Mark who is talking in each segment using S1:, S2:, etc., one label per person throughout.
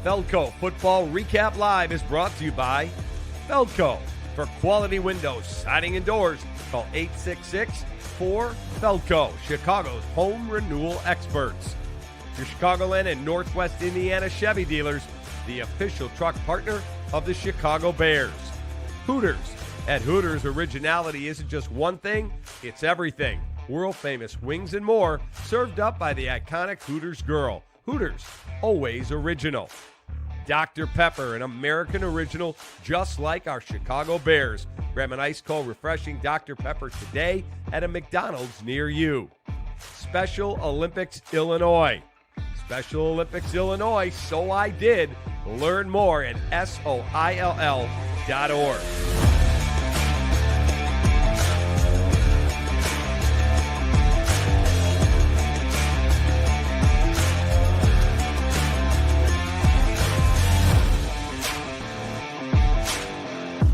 S1: Feldco Football Recap Live is brought to you by Feldco. For quality windows, siding, and doors, call 866-4FELDCO, Chicago's home renewal experts. Your Chicagoland and Northwest Indiana Chevy dealers, the official truck partner of the Chicago Bears. Hooters. At Hooters, originality isn't just one thing, it's everything. World-famous wings and more, served up by the iconic Hooters girl. Hooters, always original. Dr. Pepper, an American original, just like our Chicago Bears. Grab an ice-cold, refreshing Dr. Pepper today at a McDonald's near you. Special Olympics Illinois. Special Olympics Illinois, so I did. Learn more at SOILL.org.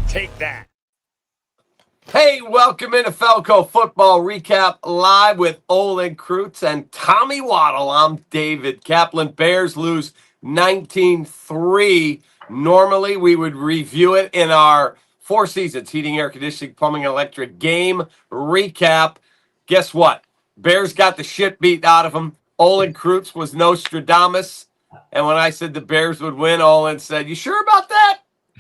S1: Take that.
S2: Hey, welcome into Feldco Football Recap Live with Olin, Kreutz, and Tommy Waddle. I'm David Kaplan. Bears lose 19-3. Normally, we would review it in our Four Seasons Heating, Air Conditioning, Plumbing, Electric game recap. Guess what? Bears got the shit beat out of them. Olin Kreutz was Nostradamus. And when I said the Bears would win, Olin said, "You sure about that?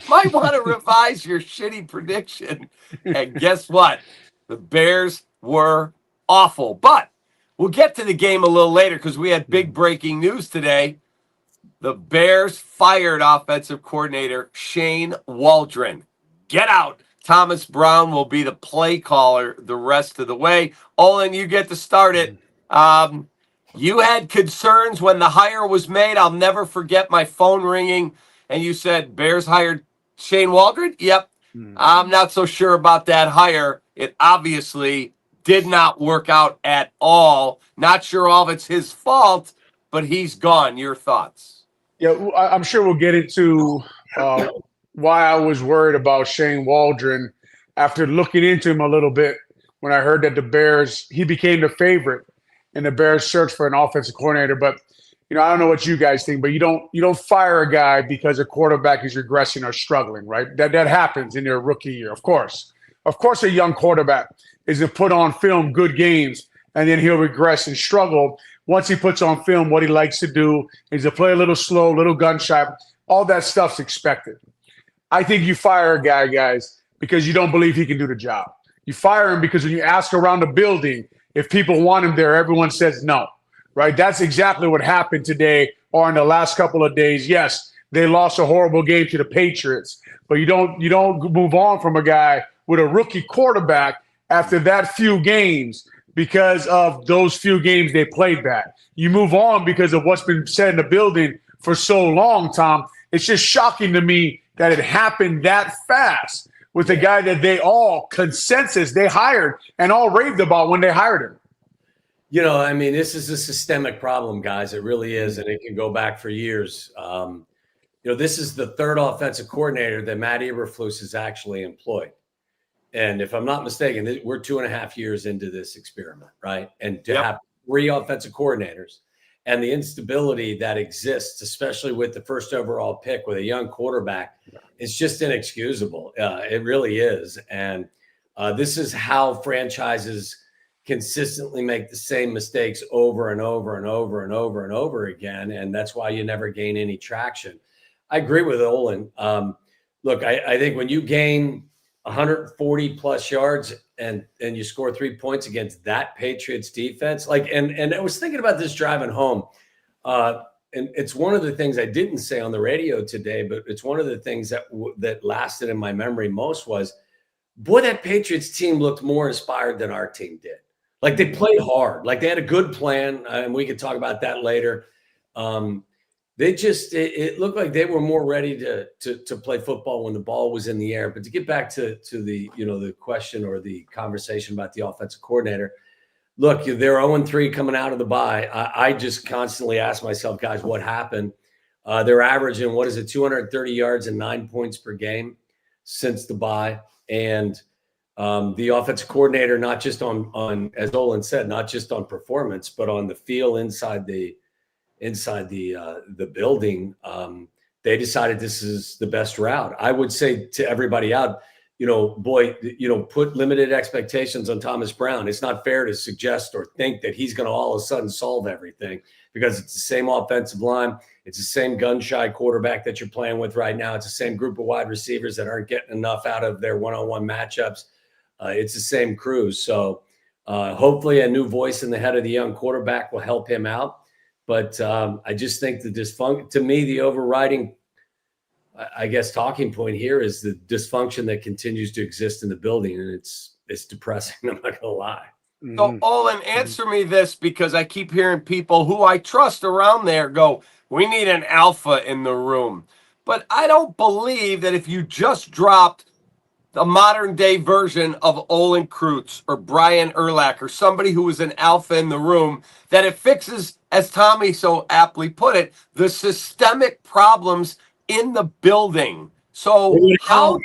S2: Might want to revise your shitty prediction." And guess what? The Bears were awful. But we'll get to the game a little later because we had big breaking news today. The Bears fired offensive coordinator Shane Waldron. Get out. Thomas Brown will be the play caller the rest of the way. Olin, you get to start it. You had concerns when the hire was made. I'll never forget my phone ringing. And you said, Bears hired Shane Waldron? Yep. I'm not so sure about that hire. It obviously did not work out at all. Not sure all of it's his fault, but he's gone. Your thoughts?
S3: Yeah, I'm sure we'll get into why I was worried about Shane Waldron after looking into him a little bit when I heard that the Bears, he became the favorite in the Bears search for an offensive coordinator. But I don't know what you guys think, but you don't fire a guy because a quarterback is regressing or struggling, right? That happens in their rookie year, of course. Of course, a young quarterback is to put on film good games, and then he'll regress and struggle. Once he puts on film, what he likes to do is to play a little slow, a little gun shy. All that stuff's expected. I think you fire a guy, guys, because you don't believe he can do the job. You fire him because when you ask around the building if people want him there, everyone says no. Right, that's exactly what happened today or in the last couple of days. Yes, they lost a horrible game to the Patriots, but you don't move on from a guy with a rookie quarterback after that few games because of those few games they played bad. You move on because of what's been said in the building for so long, Tom. It's just shocking to me that it happened that fast with a guy that they all consensus they hired and all raved about when they hired him.
S4: This is a systemic problem, guys. It really is, and it can go back for years. This is the third offensive coordinator that Matt Eberflus has actually employed. And if I'm not mistaken, we're 2.5 years into this experiment, right? And to have three offensive coordinators and the instability that exists, especially with the first overall pick with a young quarterback, is just inexcusable. It really is. And this is how franchises consistently make the same mistakes over and over and over and over and over again. And that's why you never gain any traction. I agree with Olin. Look, I think when you gain 140 plus yards and you score 3 points against that Patriots defense, and I was thinking about this driving home. And it's one of the things I didn't say on the radio today, but it's one of the things that lasted in my memory most was, boy, that Patriots team looked more inspired than our team did. Like, they played hard. Like, they had a good plan, and we could talk about that later. It looked like they were more ready to play football when the ball was in the air. But to get back to the question or the conversation about the offensive coordinator, look, they're 0-3 coming out of the bye. I just constantly ask myself, guys, what happened? They're averaging, 230 yards and 9 points per game since the bye. And the offensive coordinator, not just on, as Olin said, not just on performance, but on the feel inside the building. they decided this is the best route. I would say to everybody out, put limited expectations on Thomas Brown. It's not fair to suggest or think that he's going to all of a sudden solve everything, because it's the same offensive line. It's the same gun-shy quarterback that you're playing with right now. It's the same group of wide receivers that aren't getting enough out of their one-on-one matchups. It's the same crew. So hopefully a new voice in the head of the young quarterback will help him out. But I just think to me, the overriding, I guess, talking point here is the dysfunction that continues to exist in the building. And it's depressing. I'm not going to lie.
S2: So, Olin, answer me this, because I keep hearing people who I trust around there go, we need an alpha in the room. But I don't believe that if you just dropped the modern day version of Olin Kreutz or Brian Urlacher or somebody who was an alpha in the room, that it fixes, as Tommy so aptly put it, the systemic problems in the building. So how...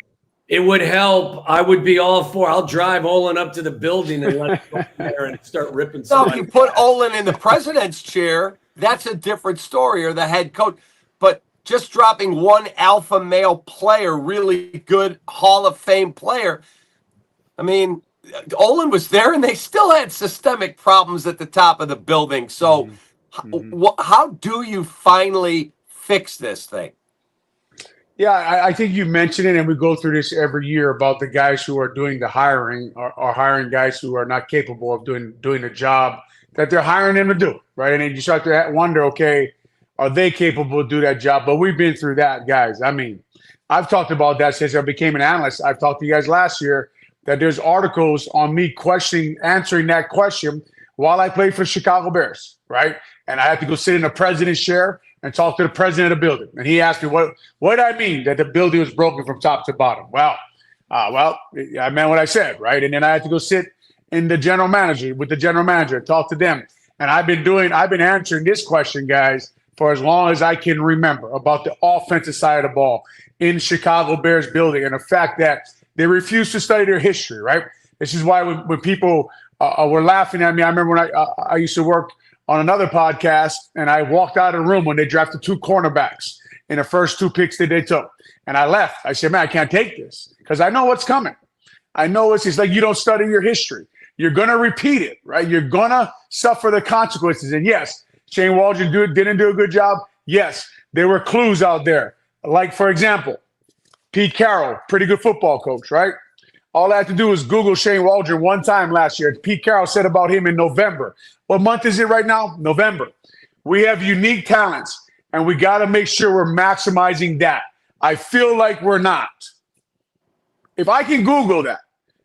S4: It would help. I would be all for. I'll drive Olin up to the building and let him go there and start ripping.
S2: So if you put Olin in the president's chair, that's a different story, or the head coach. But just dropping one alpha male player, really good Hall of Fame player. I mean, Olin was there, and they still had systemic problems at the top of the building. So how do you finally fix this thing?
S3: Yeah, I think you mentioned it, and we go through this every year about the guys who are doing the hiring are hiring guys who are not capable of doing the job that they're hiring them to do, right? And then you start to wonder, okay, are they capable to do that job? But we've been through that, guys. I mean, I've talked about that since I became an analyst. I've talked to you guys last year that there's articles on me answering that question while I played for the Chicago Bears, right? And I had to go sit in the president's chair and talk to the president of the building. And he asked me, what I mean that the building was broken from top to bottom? Well, I meant what I said, right? And then I had to go sit with the general manager and talk to them. And I've been answering this question, guys, for as long as I can remember, about the offensive side of the ball in Chicago Bears building, and the fact that they refuse to study their history, right? This is why when people were laughing at me, I remember when I used to work on another podcast, and I walked out of the room when they drafted 2 cornerbacks in the first 2 picks that they took. And I left. I said, man, I can't take this, because I know what's coming. I know it's like you don't study your history. You're going to repeat it, right? You're going to suffer the consequences. And yes, Shane Waldron didn't do a good job. Yes, there were clues out there. Like, for example, Pete Carroll, pretty good football coach, right? All I had to do was Google Shane Waldron one time last year. Pete Carroll said about him in November. What month is it right now? November. We have unique talents, and we got to make sure we're maximizing that. I feel like we're not. If I can Google that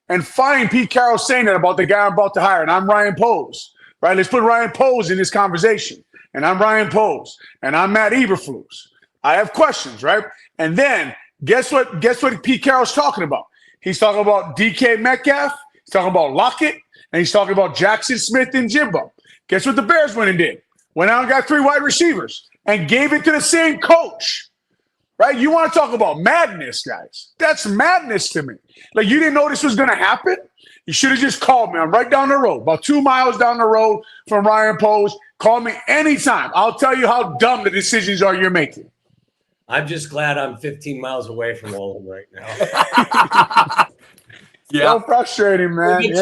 S3: and find Pete Carroll saying that about the guy I'm about to hire, and I'm Ryan Poles, right? Let's put Ryan Poles in this conversation. And I'm Ryan Poles, and I'm Matt Eberflus. I have questions, right? And then guess what Pete Carroll's talking about? He's talking about DK Metcalf, he's talking about Lockett, and he's talking about Jackson Smith and Jimbo. Guess what the Bears went and did? Went out and got 3 wide receivers and gave it to the same coach, right? You want to talk about madness, guys. That's madness to me. Like, you didn't know this was going to happen? You should have just called me. I'm right down the road, about 2 miles down the road from Ryan Poles. Call me anytime. I'll tell you how dumb the decisions are you're making.
S4: I'm just glad I'm 15 miles away from Olin right now.
S3: Yeah, so frustrating, man.
S4: You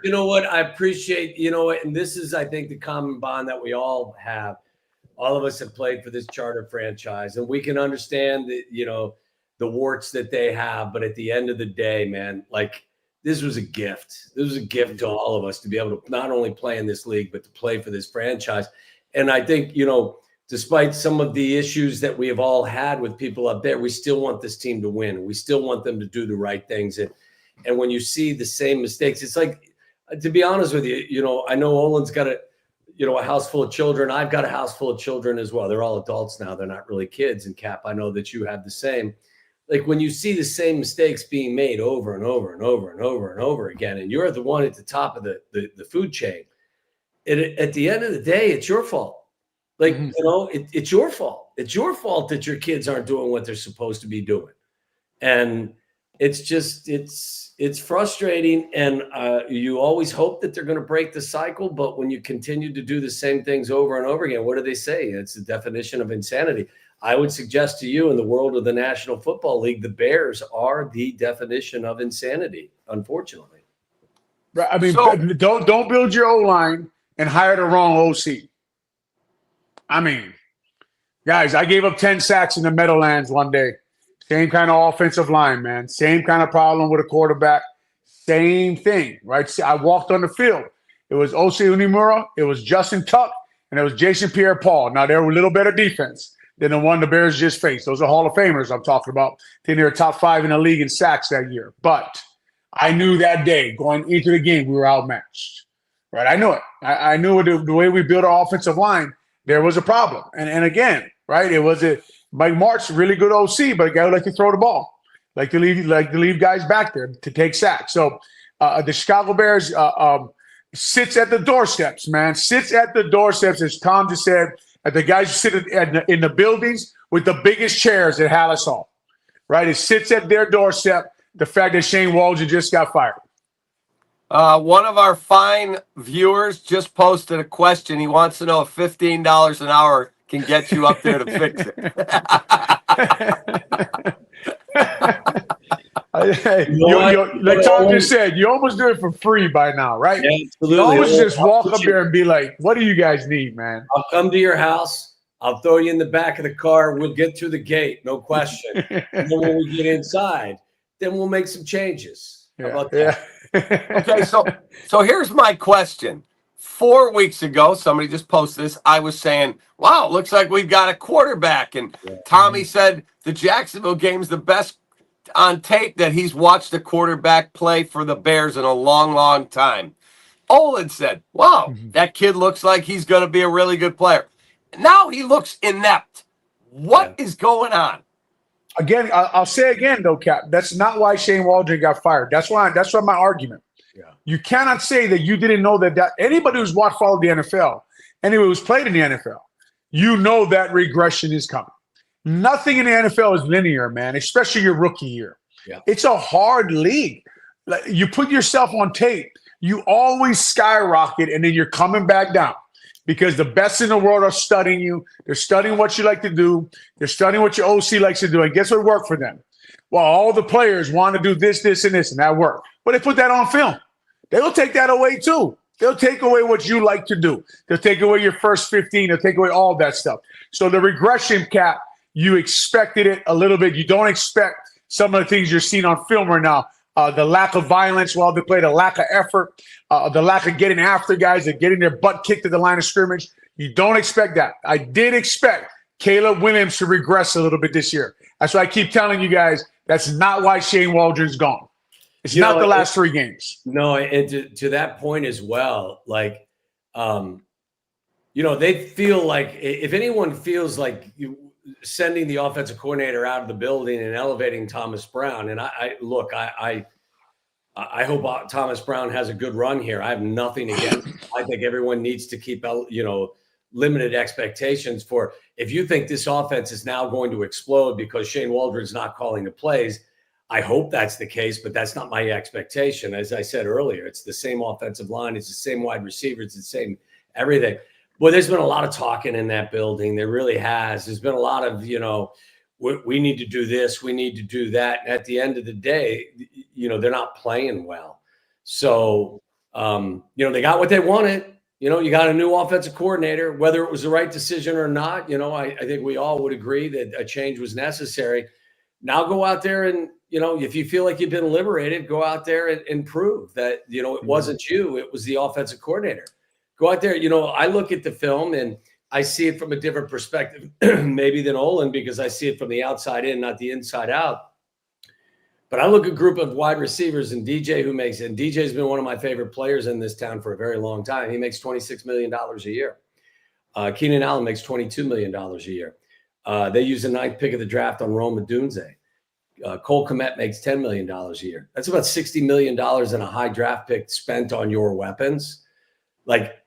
S4: know what? I appreciate, and this is, I think, the common bond that we all have. All of us have played for this charter franchise, and we can understand the warts that they have. But at the end of the day, man, like, this was a gift. This was a gift to all of us to be able to not only play in this league, but to play for this franchise. And I think, despite some of the issues that we have all had with people up there, we still want this team to win. We still want them to do the right things. And when you see the same mistakes, it's like, to be honest with you, I know Olin's got a house full of children. I've got a house full of children as well. They're all adults now. They're not really kids. And Cap, I know that you have the same. Like, when you see the same mistakes being made over and over and over and over and over again, and you're the one at the top of the food chain, at the end of the day, it's your fault. Like, it's your fault. It's your fault that your kids aren't doing what they're supposed to be doing. And it's just, it's frustrating. And you always hope that they're going to break the cycle. But when you continue to do the same things over and over again, what do they say? It's the definition of insanity. I would suggest to you, in the world of the National Football League, the Bears are the definition of insanity, unfortunately.
S3: I mean, don't build your O-line and hire the wrong OC. I mean, guys, I gave up 10 sacks in the Meadowlands one day. Same kind of offensive line, man. Same kind of problem with a quarterback. Same thing, right? See, I walked on the field. It was Osi Unimura, it was Justin Tuck, and it was Jason Pierre-Paul. Now, they were a little better defense than the one the Bears just faced. Those are Hall of Famers I'm talking about. I think they were top 5 in the league in sacks that year. But I knew that day going into the game we were outmatched, right? I knew it. I knew the way we built our offensive line, there was a problem. And again, right, it was Mike Martz, really good OC, but a guy who liked to throw the ball, like to leave guys back there to take sacks. So the Chicago Bears sits at the doorsteps, man. Sits at the doorsteps, as Tom just said, at the guys who sit in the buildings with the biggest chairs at Hallis Hall, right? It sits at their doorstep. The fact that Shane Waldron just got fired.
S2: One of our fine viewers just posted a question. He wants to know if $15 an hour can get you up there to fix it.
S3: Like Tom just said, you almost do it for free by now, right?
S4: Yeah, absolutely.
S3: You almost just walk up there and be like, what do you guys need, man?
S4: I'll come to your house. I'll throw you in the back of the car. We'll get through the gate, no question. And then when we get inside, then we'll make some changes. How about that?
S2: Okay, so here's my question. 4 weeks ago, somebody just posted this. I was saying, wow, looks like we've got a quarterback. And Tommy said the Jacksonville game's the best on tape that he's watched a quarterback play for the Bears in a long, long time. Olin said, wow, that kid looks like he's going to be a really good player. Now he looks inept. What is going on?
S3: Again, I'll say again, though, Cap, that's not why Shane Waldron got fired. That's why my argument. Yeah. You cannot say that you didn't know that anybody who's followed the NFL, anybody who's played in the NFL, you know that regression is coming. Nothing in the NFL is linear, man, especially your rookie year. Yeah. It's a hard league. Like, you put yourself on tape, you always skyrocket, and then you're coming back down. Because the best in the world are studying you. They're studying what you like to do. They're studying what your OC likes to do. And guess what worked for them? Well, all the players want to do this, this, and this, and that worked. But they put that on film. They will take that away too. They'll take away what you like to do. They'll take away your first 15. They'll take away all that stuff. So the regression, Cap, you expected it a little bit. You don't expect some of the things you're seeing on film right now. The lack of violence while they play, the lack of effort, the lack of getting after guys and getting their butt kicked at the line of scrimmage. You don't expect that. I did expect Caleb Williams to regress a little bit this year. That's why I keep telling you guys that's not why Shane Waldron's gone. It's not the last 3 games.
S4: No, and to that point as well, like, they feel like if anyone feels like sending the offensive coordinator out of the building and elevating Thomas Brown. And I hope Thomas Brown has a good run here. I have nothing against him. I think everyone needs to keep, limited expectations for, if you think this offense is now going to explode because Shane Waldron's not calling the plays, I hope that's the case, but that's not my expectation. As I said earlier, it's the same offensive line. It's the same wide receivers. It's the same everything. Well, there's been a lot of talking in that building. There really has. There's been a lot of, we need to do this. We need to do that. And at the end of the day, they're not playing well. So, they got what they wanted. You got a new offensive coordinator, whether it was the right decision or not. I think we all would agree that a change was necessary. Now go out there and, if you feel like you've been liberated, go out there and prove that, it wasn't you. It was the offensive coordinator. Go out there. I look at the film and I see it from a different perspective, maybe than Olin, because I see it from the outside in, not the inside out. But I look at a group of wide receivers and DJ and DJ's been one of my favorite players in this town for a very long time. He makes $26 million a year. Keenan Allen makes $22 million a year. They use the 9th pick of the draft on Rome Odunze. Cole Kmet makes $10 million a year. That's about $60 million in a high draft pick spent on your weapons. Like,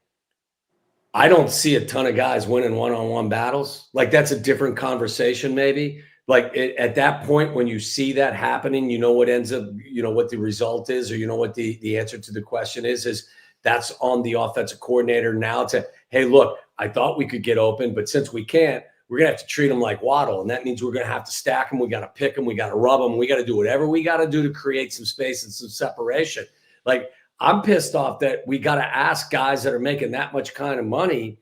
S4: I don't see a ton of guys winning one-on-one battles. Like, that's a different conversation maybe. Like, at that point, when you see that happening, what ends up, what the result is, or what the answer to the question is that's on the offensive coordinator now to, hey, look, I thought we could get open, but since we can't, we're going to have to treat them like Waddle. And that means we're going to have to stack them. We got to pick them. We got to rub them. We got to do whatever we got to do to create some space and some separation. Like, I'm pissed off that we got to ask guys that are making that much kind of money,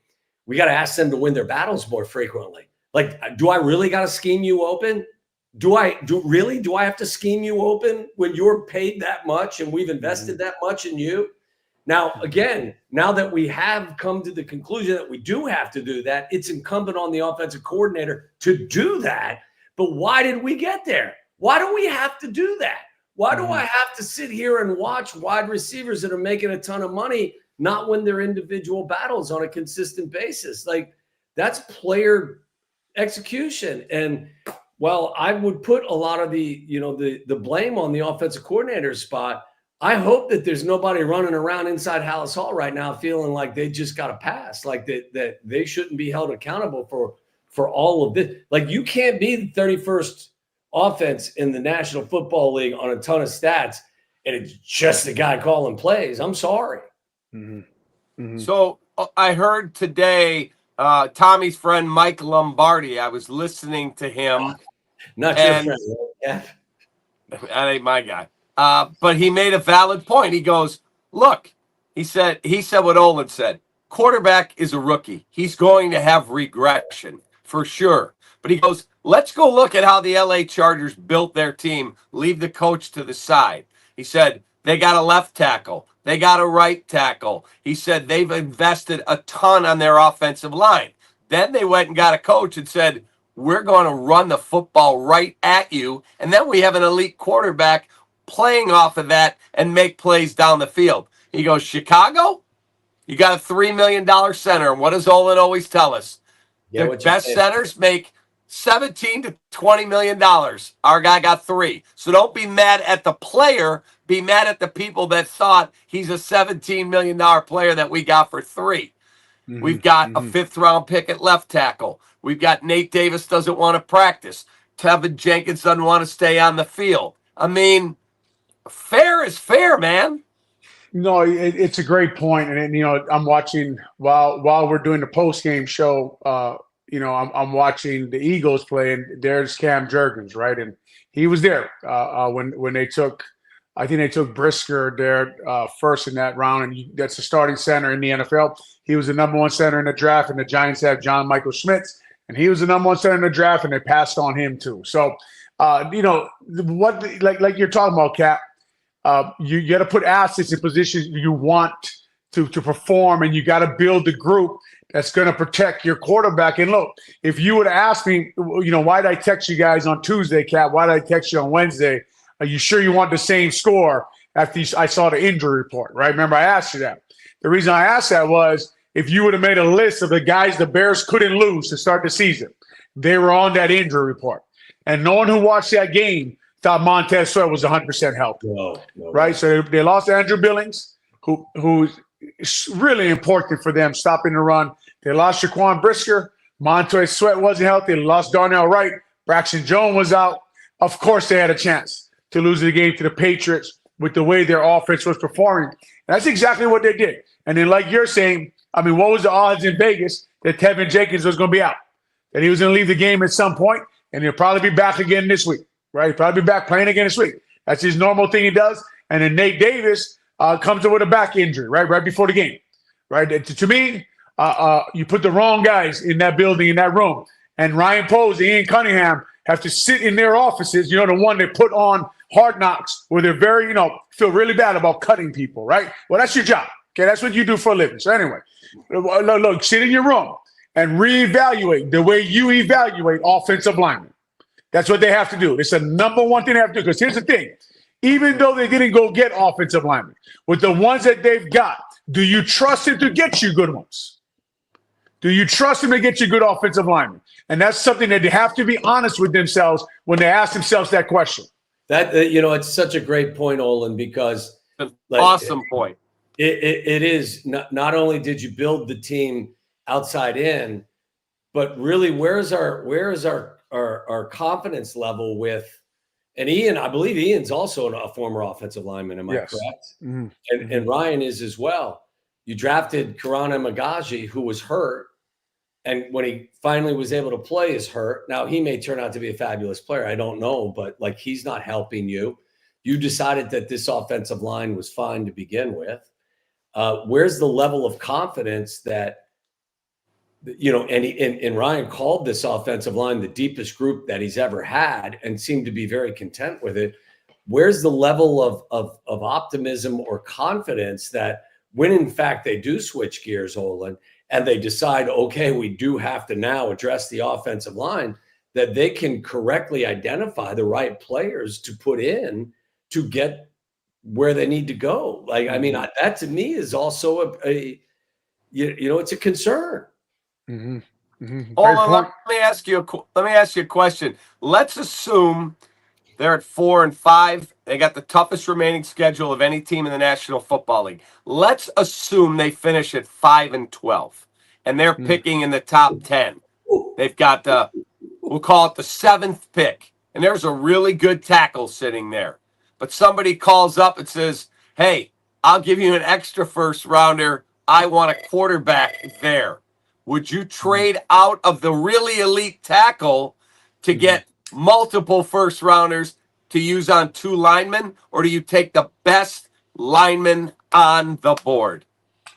S4: we got to ask them to win their battles more frequently. Like, do I really got to scheme you open? Do I have to scheme you open when you're paid that much and we've invested that much in you? Now, again, now that we have come to the conclusion that we do have to do that, it's incumbent on the offensive coordinator to do that. But why did we get there? Why do we have to do that? Why do I have to sit here and watch wide receivers that are making a ton of money not win their individual battles on a consistent basis? Like, that's player execution. And well, I would put a lot of the blame on the offensive coordinator spot. I hope that there's nobody running around inside Hallis Hall right now feeling like they just got to pass, like that they shouldn't be held accountable for all of this. Like, you can't be the 31st offense in the National Football League on a ton of stats, and it's just the guy calling plays. I'm sorry.
S2: So I heard today Tommy's friend Mike Lombardi. I was listening to him.
S4: Not your friend. Yeah.
S2: That ain't my guy. But he made a valid point. He goes, look, he said what Olin said. Quarterback is a rookie. He's going to have regression for sure. But he goes, let's go look at how the LA Chargers built their team, leave the coach to the side. He said, they got a left tackle. They got a right tackle. He said they've invested a ton on their offensive line. Then they went and got a coach and said, we're going to run the football right at you. And then we have an elite quarterback playing off of that and make plays down the field. He goes, Chicago, you got a $3 million center. And what does Olin always tell us?
S4: Yeah,
S2: the best centers make $17 to $20 million. Our guy got 3. So don't be mad at the player. Be mad at the people that thought he's a $17 million player that we got for 3. We've got a 5th-round pick at left tackle. We've got Nate Davis doesn't want to practice. Tevin Jenkins doesn't want to stay on the field. I mean, fair is fair, man.
S3: No, it's a great point. And I'm watching while we're doing the post-game show, I'm watching the Eagles play, and there's Cam Jurgens, right? And he was there when they took, I think they took Brisker there first in that round, and that's the starting center in the NFL. He was the number 1 center in the draft, and the Giants have John Michael Schmitz, and he was the number 1 center in the draft, and they passed on him too. So, like you're talking about, Cap, you got to put assets in positions you want to perform, and you got to build the group that's going to protect your quarterback. And look, if you would ask me, why did I text you guys on Tuesday, Cap? Why did I text you on Wednesday? Are you sure you want the same score after I saw the injury report, right? Remember, I asked you that. The reason I asked that was if you would have made a list of the guys the Bears couldn't lose to start the season, they were on that injury report. And no one who watched that game thought Montez Sweat was 100% healthy, right? So they lost Andrew Billings, who's really important for them stopping the run. They lost Shaquan Brisker. Montez Sweat wasn't healthy. They lost Darnell Wright. Braxton Jones was out. Of course, they had a chance to lose the game to the Patriots with the way their offense was performing. And that's exactly what they did. And then, like you're saying, I mean, what was the odds in Vegas that Tevin Jenkins was going to be out? That he was going to leave the game at some point, and he'll probably be back again this week, right? He'll probably be back playing again this week. That's his normal thing he does. And then Nate Davis comes in with a back injury, right before the game, right? To me, you put the wrong guys in that building, in that room. And Ryan Poles and Ian Cunningham have to sit in their offices, the one that put on Hard Knocks, where they're very, feel really bad about cutting people, right? Well, that's your job. Okay, that's what you do for a living. So anyway, look, sit in your room and reevaluate the way you evaluate offensive linemen. That's what they have to do. It's the number 1 thing they have to do. Because here's the thing. Even though they didn't go get offensive linemen, with the ones that they've got, do you trust them to get you good ones? Do you trust them to get you good offensive linemen? And that's something that they have to be honest with themselves when they ask themselves that question.
S4: That it's such a great point, Olin, because
S2: awesome point.
S4: It is not only did you build the team outside in, but really where is our confidence level with, and Ian, I believe Ian's also a former offensive lineman. Am I correct? And Ryan is as well. You drafted Karana Magaji, who was hurt, And when he finally was able to play, is hurt. Now, he may turn out to be a fabulous player. I don't know, but like, he's not helping you. You decided that this offensive line was fine to begin with. Where's the level of confidence that, and Ryan called this offensive line the deepest group that he's ever had and seemed to be very content with it. Where's the level of optimism or confidence that when in fact they do switch gears, Olin, and they decide, okay, we do have to now address the offensive line, that they can correctly identify the right players to put in to get where they need to go? Like, I mean, that to me is also it's a concern.
S2: Mm-hmm. Mm-hmm. Let me ask you a question. Let's assume they're at 4-5. They got the toughest remaining schedule of any team in the National Football League. Let's assume they finish at 5-12, and they're picking in the top 10. They've got we'll call it the 7th pick, and there's a really good tackle sitting there. But somebody calls up and says, "Hey, I'll give you an extra first rounder. I want a quarterback there." Would you trade out of the really elite tackle to get multiple first rounders to use on 2 linemen, or do you take the best lineman on the board?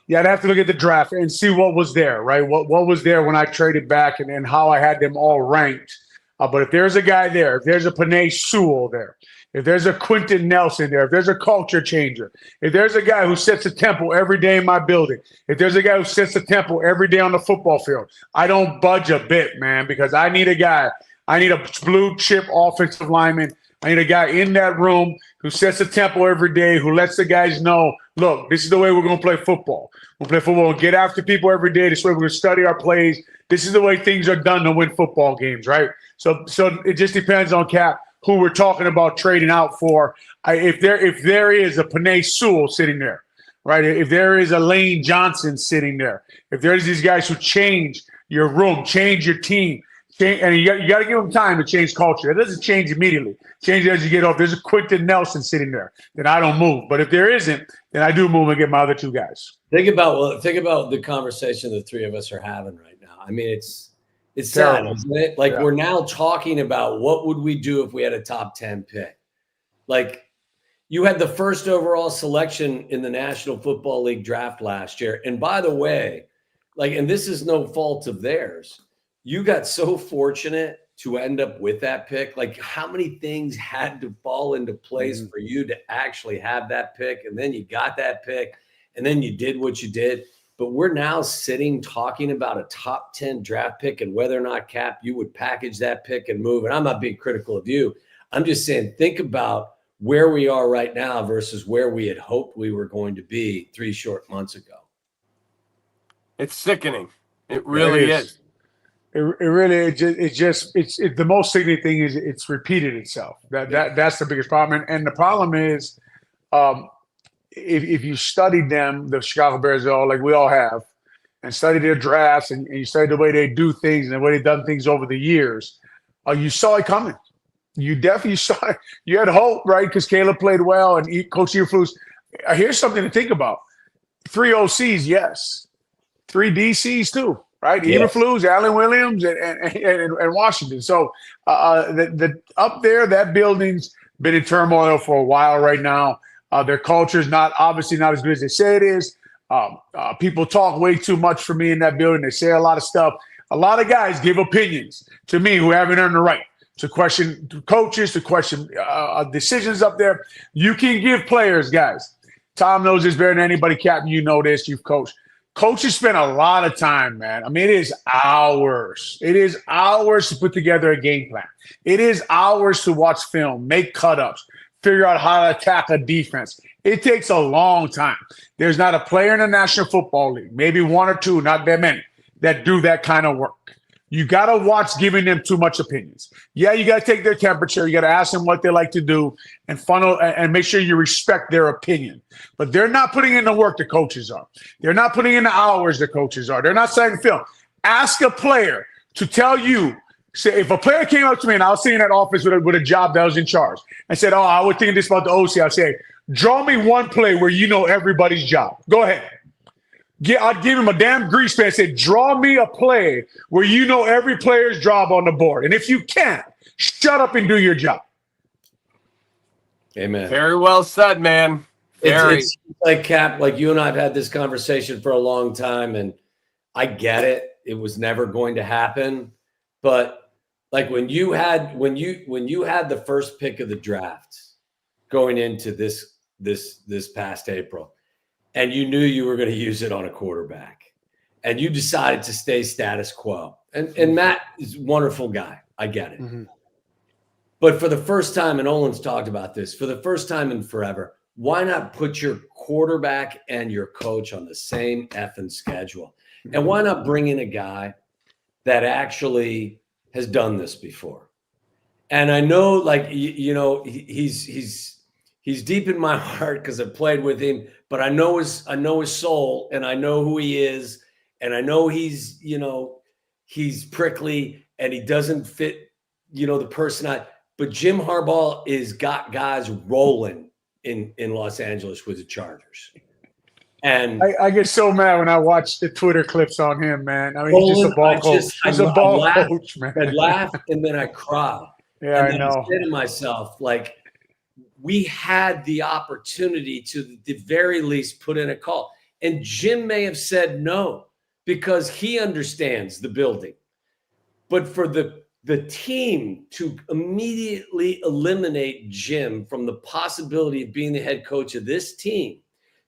S3: Yeah, I'd have to look at the draft and see what was there, right? What was there when I traded back and how I had them all ranked. But if there's a guy there, if there's a Penei Sewell there, if there's a Quentin Nelson there, if there's a culture changer, if there's a guy who sets a tempo every day in my building, if there's a guy who sets a tempo every day on the football field, I don't budge a bit, man, because I need a guy. I need a blue chip offensive lineman. I need a guy in that room who sets a tempo every day, who lets the guys know, look, this is the way we're going to play football. We'll play football and get after people every day. This way we're going to study our plays. This is the way things are done to win football games, right? So it just depends on Cap who we're talking about trading out for. If there is a Penei Sewell sitting there, right? If there is a Lane Johnson sitting there, if there's these guys who change your room, change your team, and you got to give them time to change culture. It doesn't change immediately. Change as you get off. There's a Quentin Nelson sitting there, then I don't move. But if there isn't, then I do move and get my other 2 guys.
S4: Think about the conversation the 3 of us are having right now. I mean, it's sad, isn't it? Like, we're now talking about what would we do if we had a top 10 pick. Like, you had the first overall selection in the National Football League draft last year. And by the way, like, and this is no fault of theirs, you got so fortunate to end up with that pick. Like, how many things had to fall into place for you to actually have that pick? And then you got that pick, and then you did what you did. But we're now sitting talking about a top 10 draft pick and whether or not, Cap, you would package that pick and move. And I'm not being critical of you. I'm just saying, think about where we are right now versus where we had hoped we were going to be 3 short months ago.
S2: It's sickening. It really is.
S3: It's the most sickening thing is it's repeated itself. That's the biggest problem. And the problem is, if you studied them, the Chicago Bears, all like we all have, and studied their drafts and you studied the way they do things and the way they've done things over the years, you saw it coming. You definitely saw it. You had hope, right? Because Caleb played well and Coach Eberflus. Here's something to think about. 3 OCs, yes. 3 DCs too. Right, yes. Eberflus, Allen Williams, and Washington. So the up there, that building's been in turmoil for a while right now. Their culture is obviously not as good as they say it is. People talk way too much for me in that building. They say a lot of stuff. A lot of guys give opinions to me who haven't earned the right to question coaches, to question decisions up there. You can give players, guys. Tom knows this better than anybody, Captain. You know this. You've coached. Coaches spend a lot of time, man. I mean, it is hours. It is hours to put together a game plan. It is hours to watch film, make cut-ups, figure out how to attack a defense. It takes a long time. There's not a player in the National Football League, maybe 1 or 2, not that many, that do that kind of work. You got to watch giving them too much opinions. Yeah, you got to take their temperature. You got to ask them what they like to do and funnel and make sure you respect their opinion. But they're not putting in the work the coaches are. They're not putting in the hours the coaches are. They're not studying film. Ask a player to tell you. Say, if a player came up to me and I was sitting in that office with a job that I was in charge and said, I was thinking this about the OC, I'd say, draw me one play where you know everybody's job. Go ahead. I'd give him a damn grease pen and say, draw me a play where you know every player's job on the board. And if you can't, shut up and do your job.
S4: Amen.
S2: Very well said, man.
S4: It's like Cap, like you and I have had this conversation for a long time, and I get it. It was never going to happen. But like when you had the first pick of the draft going into this past April, and you knew you were going to use it on a quarterback, and you decided to stay status quo. And Matt is a wonderful guy. I get it. Mm-hmm. But for the first time, and Olin's talked about this, for the first time in forever, why not put your quarterback and your coach on the same effing schedule? And why not bring in a guy that actually has done this before? And I know, like, you know, he's deep in my heart because I played with him, but I know his soul, and I know who he is, and I know he's prickly and he doesn't fit, the personality. But Jim Harbaugh is got guys rolling in Los Angeles with the Chargers. And
S3: I get so mad when I watch the Twitter clips on him, man. I mean, he's just a ball coach. He's a ball coach, man.
S4: I laugh and then I cry.
S3: Yeah,
S4: and
S3: I know.
S4: I say to myself, like, we had the opportunity to, at the very least, put in a call. And Jim may have said no because he understands the building. But for the team to immediately eliminate Jim from the possibility of being the head coach of this team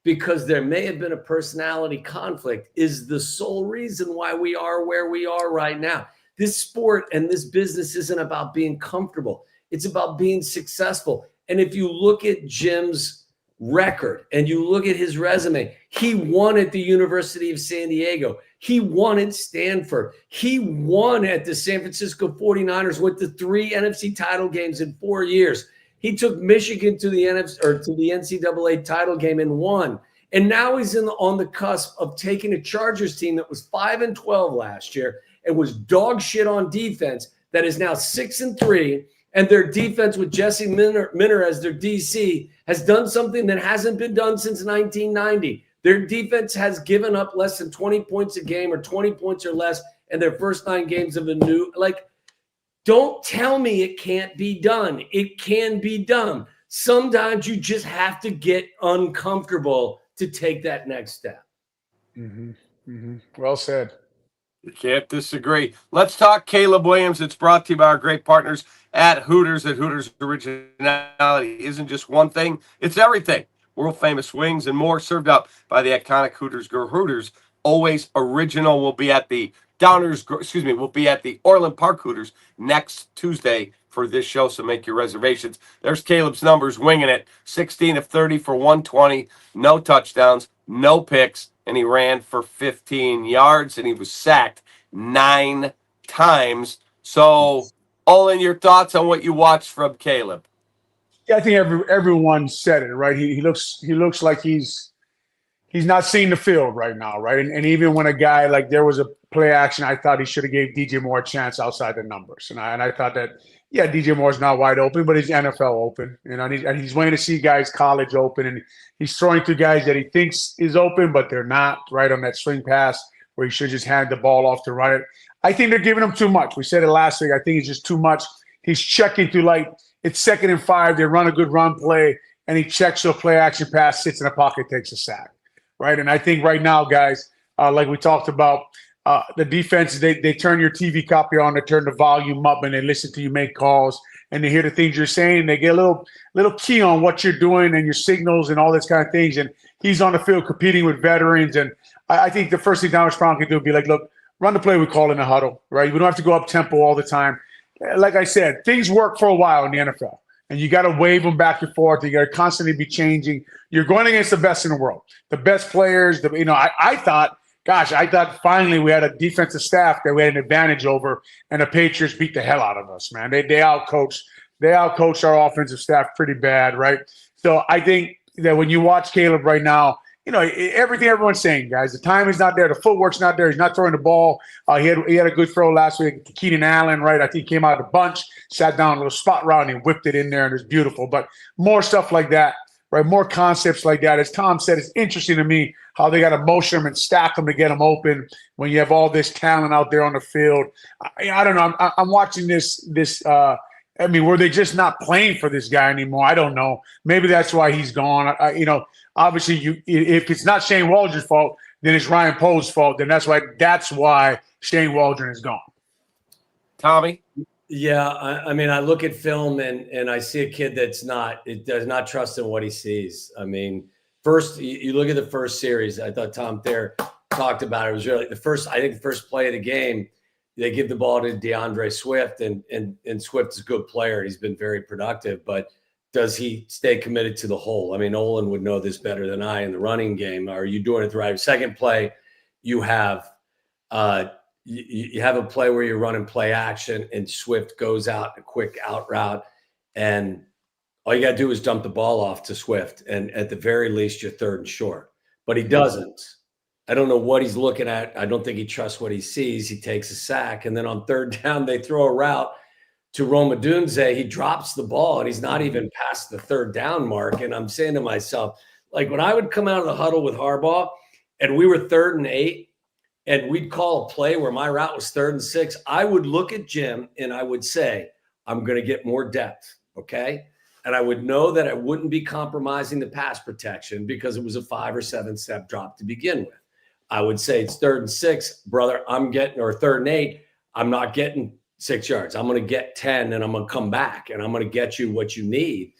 S4: because there may have been a personality conflict is the sole reason why we are where we are right now. This sport and this business isn't about being comfortable. It's about being successful. And if you look at Jim's record and you look at his resume, he won at the University of San Diego. He won at Stanford. He won at the San Francisco 49ers, went to 3 NFC title games in 4 years. He took Michigan to the NCAA title game and won. And now he's on the cusp of taking a Chargers team that was 5-12 last year and was dog shit on defense that is now 6-3. And their defense with Jesse Minter as their DC has done something that hasn't been done since 1990. Their defense has given up less than 20 points a game or 20 points or less in their first 9 games of a new. Like, don't tell me it can't be done. It can be done. Sometimes you just have to get uncomfortable to take that next step.
S3: Mm-hmm. Mm-hmm. Well said.
S2: You can't disagree. Let's talk Caleb Williams. It's brought to you by our great partners at Hooters. At Hooters, originality isn't just one thing, it's everything. World-famous wings and more served up by the iconic Hooters girl. Hooters, always original. We'll be at the Orland Park Hooters next Tuesday for this show, so make your reservations. There's Caleb's numbers, winging it. 16 of 30 for 120, no touchdowns, no picks, and he ran for 15 yards, and he was sacked 9 times. So, Olin, your thoughts on what you watched from Caleb?
S3: Yeah, I think everyone said it, right? He looks like he's not seeing the field right now, right? And even when a guy, like, there was a play action, I thought he should have gave DJ Moore a chance outside the numbers. And I thought that, yeah, DJ Moore's not wide open, but he's NFL open. And he's waiting to see guys college open, and he's throwing to guys that he thinks is open, but they're not, right, on that swing pass where he should just hand the ball off to run it. I think they're giving him too much. We said it last week. I think it's just too much. He's checking through, like, it's 2nd and 5. They run a good run play, and he checks to a play action pass, sits in the pocket, takes a sack, right? And I think right now, guys, like we talked about, the defense, they turn your TV copy on, they turn the volume up, and they listen to you make calls, and they hear the things you're saying. They get a little key on what you're doing and your signals and all this kind of things. And he's on the field competing with veterans. And I think the first thing Thomas Brown can do would be like, look, run the play we call in the huddle, right? We don't have to go up tempo all the time. Like I said, things work for a while in the NFL, and you got to wave them back and forth. You got to constantly be changing. You're going against the best in the world, the best players. I thought finally we had a defensive staff that we had an advantage over, and the Patriots beat the hell out of us, man. They outcoached our offensive staff pretty bad, right? So I think that when you watch Caleb right now, everything everyone's saying, guys, the time is not there. The footwork's not there. He's not throwing the ball. He had a good throw last week to Keenan Allen, right? I think he came out of the bunch, sat down a little spot route, and he whipped it in there, and it was beautiful. But more stuff like that right? More concepts like that. As Tom said, it's interesting to me how they got to motion them and stack them to get them open when you have all this talent out there on the field. I don't know. I'm watching this. Were they just not playing for this guy anymore? I don't know. Maybe that's why he's gone. Obviously, if it's not Shane Waldron's fault, then it's Ryan Poe's fault. Then that's why Shane Waldron is gone.
S2: Tommy?
S4: Yeah, I look at film and I see a kid that does not trust in what he sees. I mean, first, you look at the first series. I thought Tom Thayer talked about it. It was really the first play of the game. They give the ball to DeAndre Swift, and Swift is a good player. He's been very productive, but does he stay committed to the hole? I mean, Olin would know this better than I in the running game. Are you doing it the right? Second play, you have you have a play where you're running play action and Swift goes out a quick out route, and all you got to do is dump the ball off to Swift, and at the very least you're third and short. But he doesn't. I don't know what he's looking at. I don't think he trusts what he sees. He takes a sack, and then on third down they throw a route to Roma Dunze. He drops the ball, and he's not even past the third down mark. And I'm saying to myself, like, when I would come out of the huddle with Harbaugh and we were 3rd and 8, and we'd call a play where my route was 3rd and 6, I would look at Jim and I would say, I'm going to get more depth, okay? And I would know that I wouldn't be compromising the pass protection because it was a 5 or 7 step drop to begin with. I would say it's 3rd and 6, brother, or 3rd and 8, I'm not getting 6 yards. I'm going to get 10, and I'm going to come back, and I'm going to get you what you need.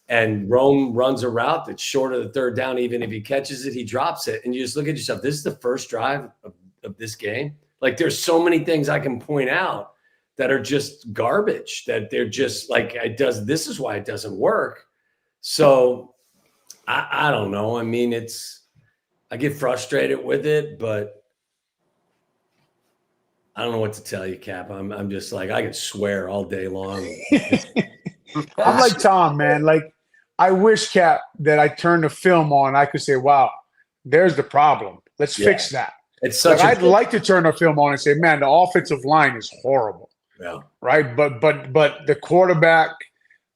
S4: And Rome runs a route that's short of the third down. Even if he catches it, he drops it. And you just look at yourself. This is the first drive of this game. Like, there's so many things I can point out that are just garbage, that they're just like, this is why it doesn't work. So I don't know. I mean, I get frustrated with it, but I don't know what to tell you, Cap. I'm just like, I could swear all day long.
S3: I'm like Tom, man. Like, I wish, Cap, that I turned the film on. I could say, wow, there's the problem. Let's fix that. It's such I'd like to turn the film on and say, man, the offensive line is horrible.
S4: Yeah.
S3: Right. But the quarterback,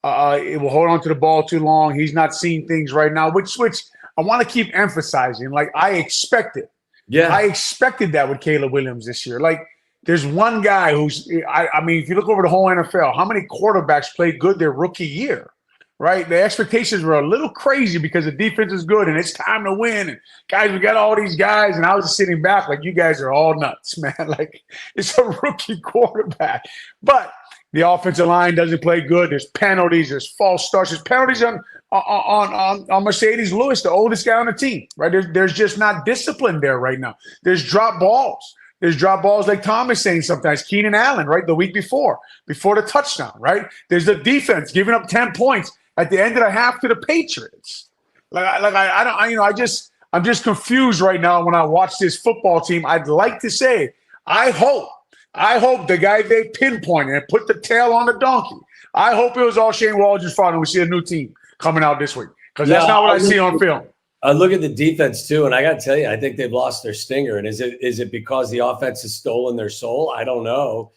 S3: it will hold on to the ball too long. He's not seeing things right now, which I want to keep emphasizing. Like, I expected. Yeah. I expected that with Caleb Williams this year. Like, there's one guy who's, I mean, if you look over the whole NFL, how many quarterbacks played good their rookie year? Right? The expectations were a little crazy because the defense is good and it's time to win. And guys, we got all these guys. And I was just sitting back like, you guys are all nuts, man. Like, it's a rookie quarterback. But the offensive line doesn't play good. There's penalties. There's false starts. There's penalties on Mercedes Lewis, the oldest guy on the team. Right? There's just not discipline there right now. There's drop balls. There's drop balls like Tom is saying sometimes. Keenan Allen, right, the week before the touchdown, right? There's the defense giving up 10 points at the end of the half to the Patriots. I'm just confused right now when I watch this football team. I'd like to say, I hope the guy they pinpointed and put the tail on the donkey, I hope it was all Shane Waldron's fault and we see a new team coming out this week, because that's not what I see on film.
S4: I look at the defense too, and I got to tell you, I think they've lost their stinger. And is it because the offense has stolen their soul? I don't know,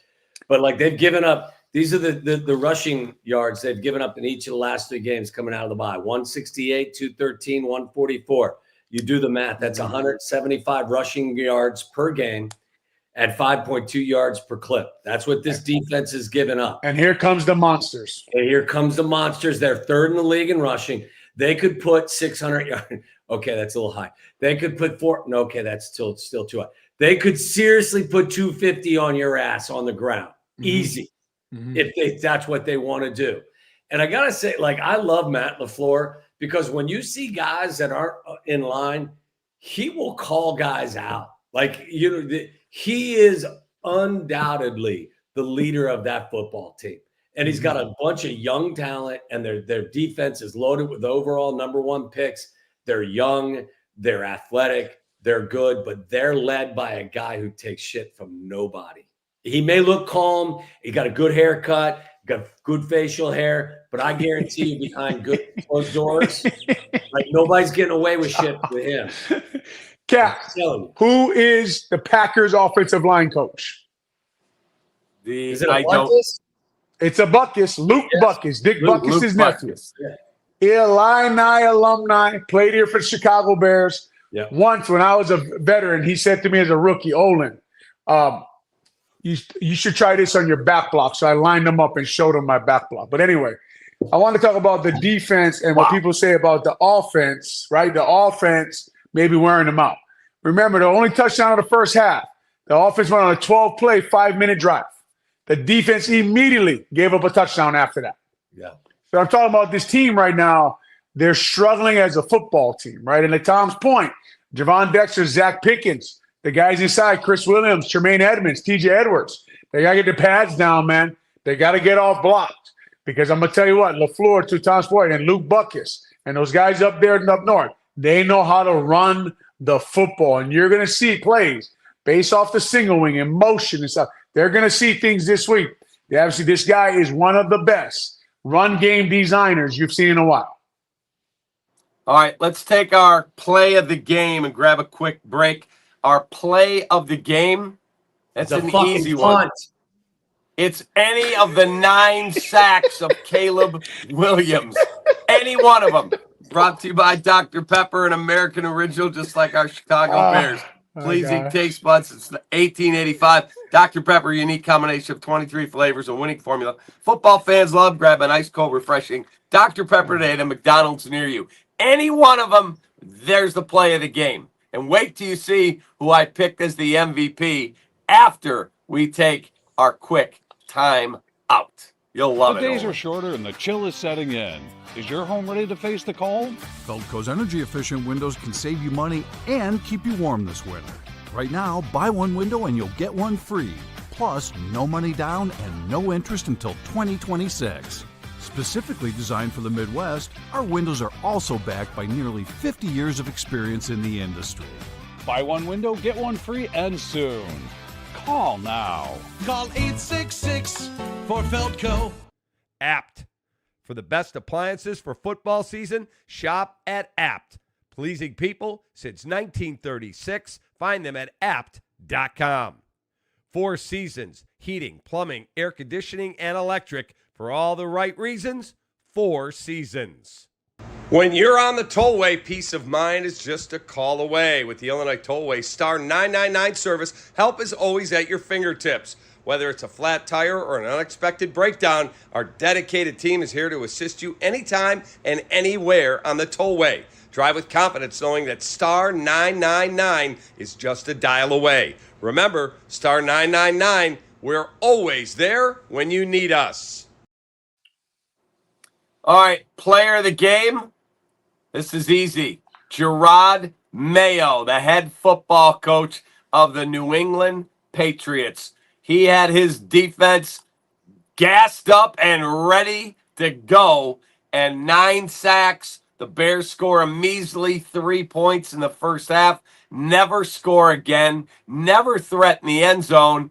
S4: but like, they've given up. These are the rushing yards they've given up in each of the last 3 games coming out of the bye: 168, 213, 144. You do the math. That's 175 rushing yards per game at 5.2 yards per clip. That's what this defense has given up.
S3: And here comes the monsters.
S4: And here comes the monsters. They're 3rd in the league in rushing. They could put 600 yards. Okay, that's a little high. They could put 4. No, okay, that's still too high. They could seriously put 250 on your ass on the ground. Mm-hmm. Easy. Mm-hmm. If that's what they want to do. And I got to say, like, I love Matt LaFleur, because when you see guys that aren't in line, he will call guys out. Like, he is undoubtedly the leader of that football team. And he's got a bunch of young talent, and their defense is loaded with overall #1 picks. They're young, they're athletic, they're good, but they're led by a guy who takes shit from nobody. He may look calm. He got a good haircut, got good facial hair, but I guarantee you, behind good closed doors, like, nobody's getting away with shit with him.
S3: Cap, who is the Packers offensive line coach?
S4: Is it It's a
S3: Buckus. Luke Buckus. Dick Buckus' nephew.
S4: Yeah.
S3: Illini alumni, played here for the Chicago Bears.
S4: Yeah.
S3: Once when I was a veteran, he said to me as a rookie, Olin, you should try this on your back block. So I lined them up and showed him my back block. But anyway, I want to talk about the defense and what people say about the offense, right? The offense maybe wearing them out. Remember, the only touchdown of the first half, the offense went on a 12-play, 5-minute drive. The defense immediately gave up a touchdown after that.
S4: Yeah.
S3: So I'm talking about this team right now. They're struggling as a football team, right? And at Tom's point, Javon Dexter, Zach Pickens, the guys inside, Chris Williams, Tremaine Edmonds, TJ Edwards. They got to get the pads down, man. They got to get off blocked. Because I'm going to tell you what, LaFleur, to Tom's point, and Luke Buckus, and those guys up there and up north, they know how to run the football. And you're going to see plays based off the single wing and motion and stuff. They're going to see things this week. Obviously, this guy is one of the best run game designers you've seen in a while.
S2: All right, let's take our play of the game and grab a quick break. Our play of the game, that's an easy one. It's any of the 9 sacks of Caleb Williams. Any one of them. Brought to you by Dr. Pepper, an American original, just like our Chicago Bears. Pleasing taste buds. It's 1885. Dr. Pepper, unique combination of 23 flavors, a winning formula. Football fans love. Grab an ice cold, refreshing Dr. Pepper today at a McDonald's near you. Any one of them, there's the play of the game. And wait till you see who I picked as the MVP after we take our quick time out. You'll love it.
S5: The days are shorter and the chill is setting in. Is your home ready to face the cold?
S6: Feldco's energy-efficient windows can save you money and keep you warm this winter. Right now, buy one window and you'll get one free. Plus, no money down and no interest until 2026. Specifically designed for the Midwest, our windows are also backed by nearly 50 years of experience in the industry.
S5: Buy one window, get one free, and soon. Call now.
S7: Call 866 for Feldco.
S1: Apt. For the best appliances for football season, shop at Apt. Pleasing people since 1936. Find them at apt.com. 4 Seasons, heating, plumbing, air conditioning, and electric. For all the right reasons, 4 Seasons. When you're on the tollway, peace of mind is just a call away. With the Illinois Tollway Star 999 service, help is always at your fingertips. Whether it's a flat tire or an unexpected breakdown, our dedicated team is here to assist you anytime and anywhere on the tollway. Drive with confidence knowing that Star 999 is just a dial away. Remember, Star 999, we're always there when you need us.
S2: All right, player of the game. This is easy. Gerard Mayo, the head football coach of the New England Patriots. He had his defense gassed up and ready to go, and 9 sacks. The Bears score a measly 3 points in the first half. Never score again. Never threaten the end zone.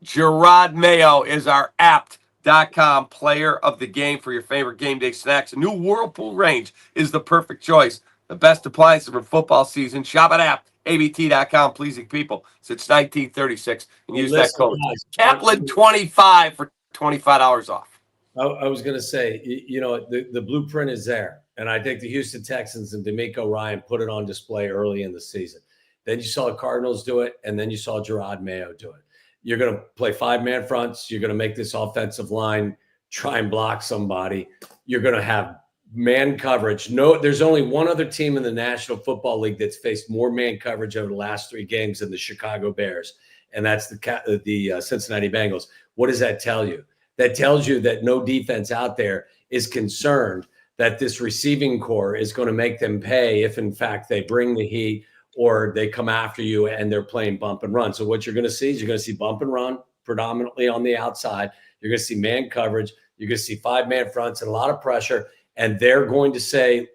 S2: Gerard Mayo is our apt.com player of the game for your favorite game day snacks. A new Whirlpool range is the perfect choice. The best appliances for football season. Shop at apt.com. Pleasing people since 1936. And use that code. Kaplan 25 for $25 off.
S4: I was going to say, the blueprint is there. And I think the Houston Texans and D'Amico Ryan put it on display early in the season. Then you saw the Cardinals do it, and then you saw Gerard Mayo do it. You're going to play 5-man fronts. You're going to make this offensive line try and block somebody. You're going to have man coverage. No, there's only one other team in the National Football League that's faced more man coverage over the last 3 games than the Chicago Bears, and that's the Cincinnati Bengals. What does that tell you? That tells you that no defense out there is concerned that this receiving core is going to make them pay if, in fact, they bring the heat or they come after you and they're playing bump and run. So what you're going to see is you're going to see bump and run predominantly on the outside. You're going to see man coverage. You're going to see 5-man fronts and a lot of pressure. And they're going to say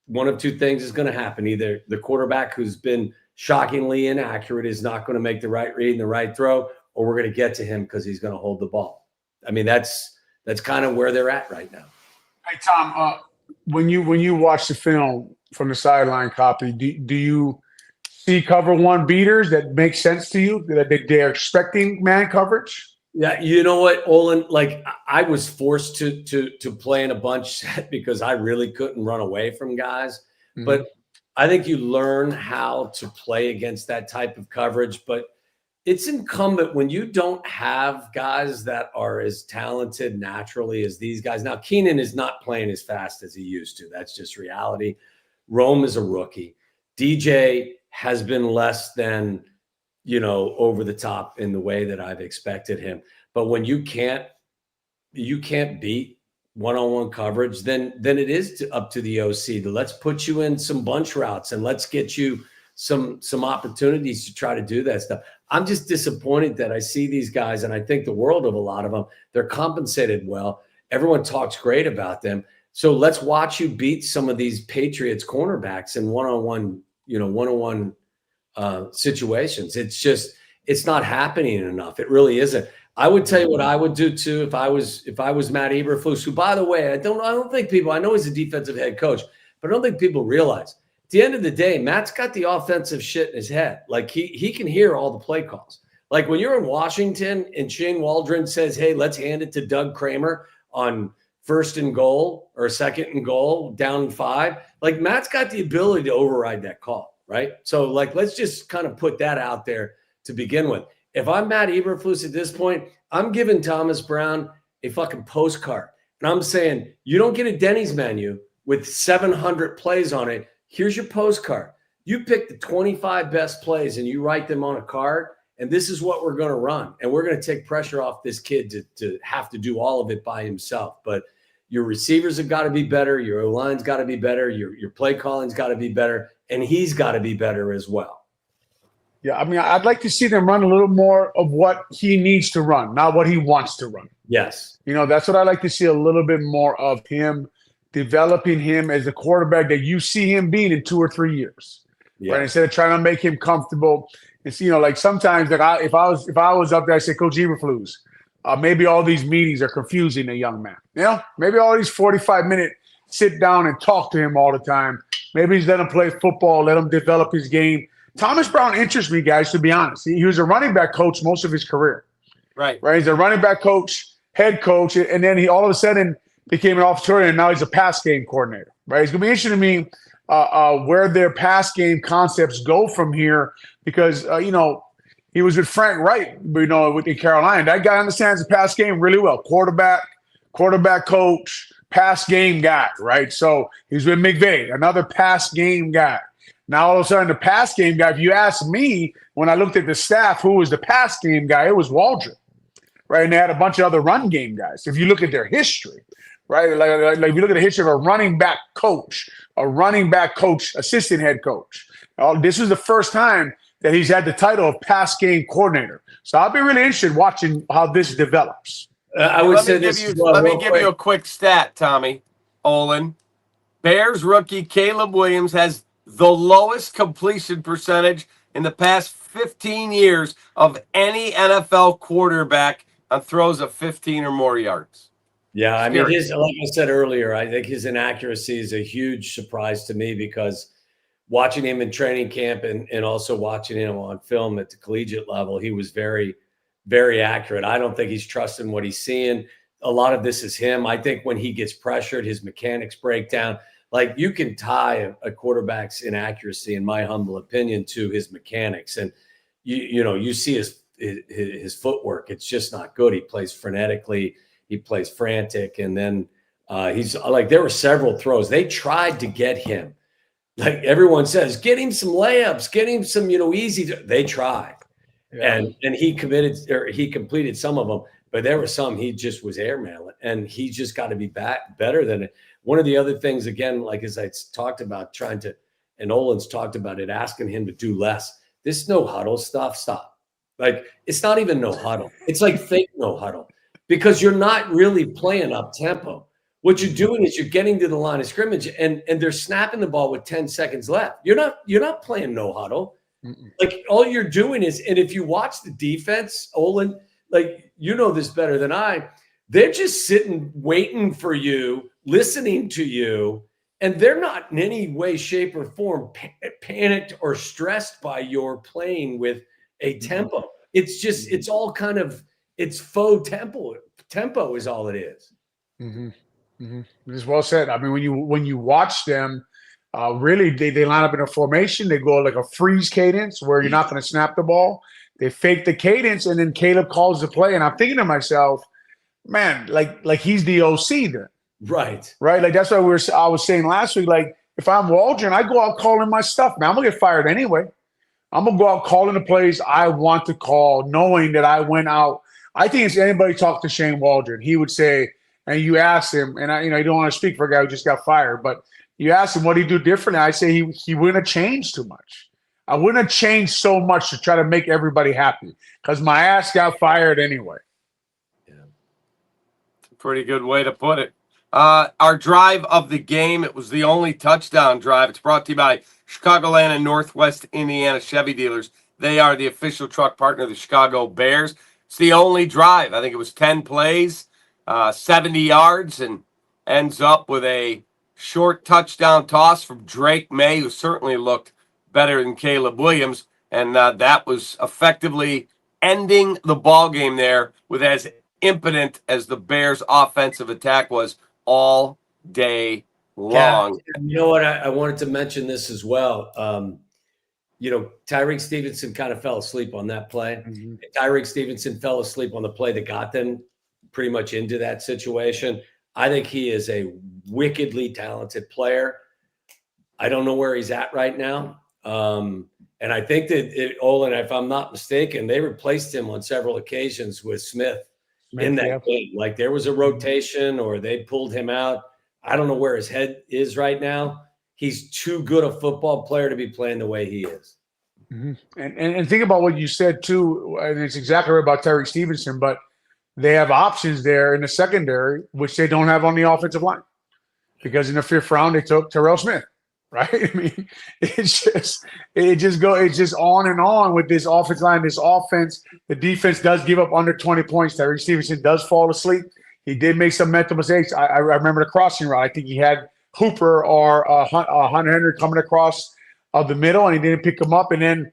S4: one of 2 things is going to happen. Either the quarterback, who's been shockingly inaccurate, is not going to make the right read and the right throw, or we're going to get to him because he's going to hold the ball. I mean, that's kind of where they're at right now.
S3: Hey, Tom, when you watch the film from the sideline copy, do you see cover 1 beaters that make sense to you, that they're expecting man coverage?
S4: Yeah, you know what, Olin? Like I was forced to play in a bunch set because I really couldn't run away from guys.
S3: Mhm.
S4: But I think you learn how to play against that type of coverage. But it's incumbent when you don't have guys that are as talented naturally as these guys. Now, Keenan is not playing as fast as he used to. That's just reality. Rome is a rookie. DJ has been less than, over the top in the way that I've expected him. But when you can't beat one-on-one coverage, then it is up to the OC to let's put you in some bunch routes and let's get you some opportunities to try to do that stuff. I'm just disappointed that I see these guys, and I think the world of a lot of them. They're compensated well. Everyone talks great about them. So let's watch you beat some of these Patriots cornerbacks in one-on-one situations. It's not happening enough. It really isn't. I would tell you what I would do too if I was Matt Eberflus, who, by the way, I don't think people, I know he's a defensive head coach, but I don't think people realize at the end of the day, Matt's got the offensive shit in his head. Like he can hear all the play calls. Like when you're in Washington and Shane Waldron says, hey, let's hand it to Doug Kramer on 1st and goal or 2nd and goal down 5. Like Matt's got the ability to override that call. Right. So like, let's just kind of put that out there to begin with. If I'm Matt Eberflus at this point, I'm giving Thomas Brown a fucking postcard. And I'm saying, you don't get a Denny's menu with 700 plays on it. Here's your postcard. You pick the 25 best plays and you write them on a card. And this is what we're going to run. And we're going to take pressure off this kid to have to do all of it by himself. But your receivers have got to be better. Your O-line's got to be better. Your play calling's got to be better. And he's got to be better as well.
S3: Yeah, I mean, I'd like to see them run a little more of what he needs to run, not what he wants to run.
S4: Yes.
S3: That's what I'd like to see, a little bit more of him, developing him as a quarterback that you see him being in 2 or 3 years.
S4: Yeah.
S3: Right? Instead of trying to make him comfortable. It's, like sometimes like if I was up there, I say, Coach Eberflus, maybe all these meetings are confusing a young man. Maybe all these 45-minute sit down and talk to him all the time. Maybe he's let him play football, let him develop his game. Thomas Brown interests me, guys, to be honest. He was a running back coach most of his career.
S2: Right.
S3: He's a running back coach, head coach, and then he all of a sudden became an offensive coordinator, and now he's a pass game coordinator. Right? It's going to be interesting to me where their pass game concepts go from here because, he was with Frank Wright, in Carolina. That guy understands the pass game really well. Quarterback coach, pass game guy, right? So he's with McVay, another pass game guy. Now, all of a sudden, the pass game guy, if you ask me, when I looked at the staff, who was the pass game guy, it was Waldron, right? And they had a bunch of other run game guys. If you look at their history, right? Like if you look at the history of a running back coach, assistant head coach. This is the first time that he's had the title of pass game coordinator. So I'll be really interested watching how this develops.
S4: I would say this.
S2: Let me give you a quick stat, Tommy. Olin. Bears rookie Caleb Williams has the lowest completion percentage in the past 15 years of any NFL quarterback on throws of 15 or more yards.
S4: Yeah, I mean, like I said earlier, I think his inaccuracy is a huge surprise to me because watching him in training camp and also watching him on film at the collegiate level, he was very, very accurate. I don't think he's trusting what he's seeing. A lot of this is him. I think when he gets pressured, his mechanics break down. Like you can tie a quarterback's inaccuracy, in my humble opinion, to his mechanics. And you see his footwork. It's just not good. He plays frenetically. He plays frantic. And then he's like, there were several throws. They tried to get him. Like everyone says, get him some layups, get him some, easy. They tried. Yeah. And he completed some of them, but there were some he just was airmailing, and he just got to be better than it. One of the other things, again, like as I talked about, and Olin's talked about it, asking him to do less. This no huddle stuff, stop. Like it's not even no huddle. It's like fake no huddle because you're not really playing up tempo. What you're doing is you're getting to the line of scrimmage and they're snapping the ball with 10 seconds left. You're not playing no huddle. Mm-mm. Like all you're doing is, and if you watch the defense, Olin, like you know this better than I, they're just sitting waiting for you, listening to you, and they're not in any way, shape, or form panicked or stressed by your playing with a tempo. It's just, it's all kind of It's faux tempo. Tempo is all it is.
S3: Mm-hmm. Mm-hmm. It's well said. I mean, when you watch them, really they line up in a formation. They go like a freeze cadence where you're not going to snap the ball. They fake the cadence, and then Caleb calls the play. And I'm thinking to myself, man, like he's the OC then.
S4: Right.
S3: Like that's why I was saying last week, like if I'm Waldron, I go out calling my stuff, man. I'm gonna get fired anyway. I'm gonna go out calling the plays I want to call, knowing that I went out. I think if anybody talked to Shane Waldron, he would say, and you ask him, and you don't want to speak for a guy who just got fired, but you ask him what he do differently. I say he wouldn't have changed too much. I wouldn't have changed so much to try to make everybody happy because my ass got fired anyway.
S2: Yeah, pretty good way to put it. Our drive of the game, it was the only touchdown drive. It's brought to you by Chicagoland and Northwest Indiana Chevy dealers. They are the official truck partner of the Chicago Bears. It's the only drive. I think it was 10 plays, 70 yards, and ends up with a short touchdown toss from Drake May, who certainly looked better than Caleb Williams. And that was effectively ending the ball game there with as impotent as the Bears' offensive attack was all day long.
S4: Yeah, you know what? I wanted to mention this as well. Tyreek Stevenson kind of fell asleep on that play.
S3: Mm-hmm.
S4: Tyreek Stevenson fell asleep on the play that got them pretty much into that situation. I think he is a wickedly talented player. I don't know where he's at right now. And I think that Olin, if I'm not mistaken, they replaced him on several occasions with Smith in that game. Like there was a rotation or they pulled him out. I don't know where his head is right now. He's too good a football player to be playing the way he is.
S3: Mm-hmm. And think about what you said too, and it's exactly right about Tyreek Stevenson, but they have options there in the secondary, which they don't have on the offensive line. Because in the 5th round, they took Terrell Smith, right? I mean, it's just on and on with this offensive line, this offense. The defense does give up under 20 points. Tyreek Stevenson does fall asleep. He did make some mental mistakes. I remember the crossing route. I think he had Hooper or Hunter Henry coming across the middle, and he didn't pick him up. And then,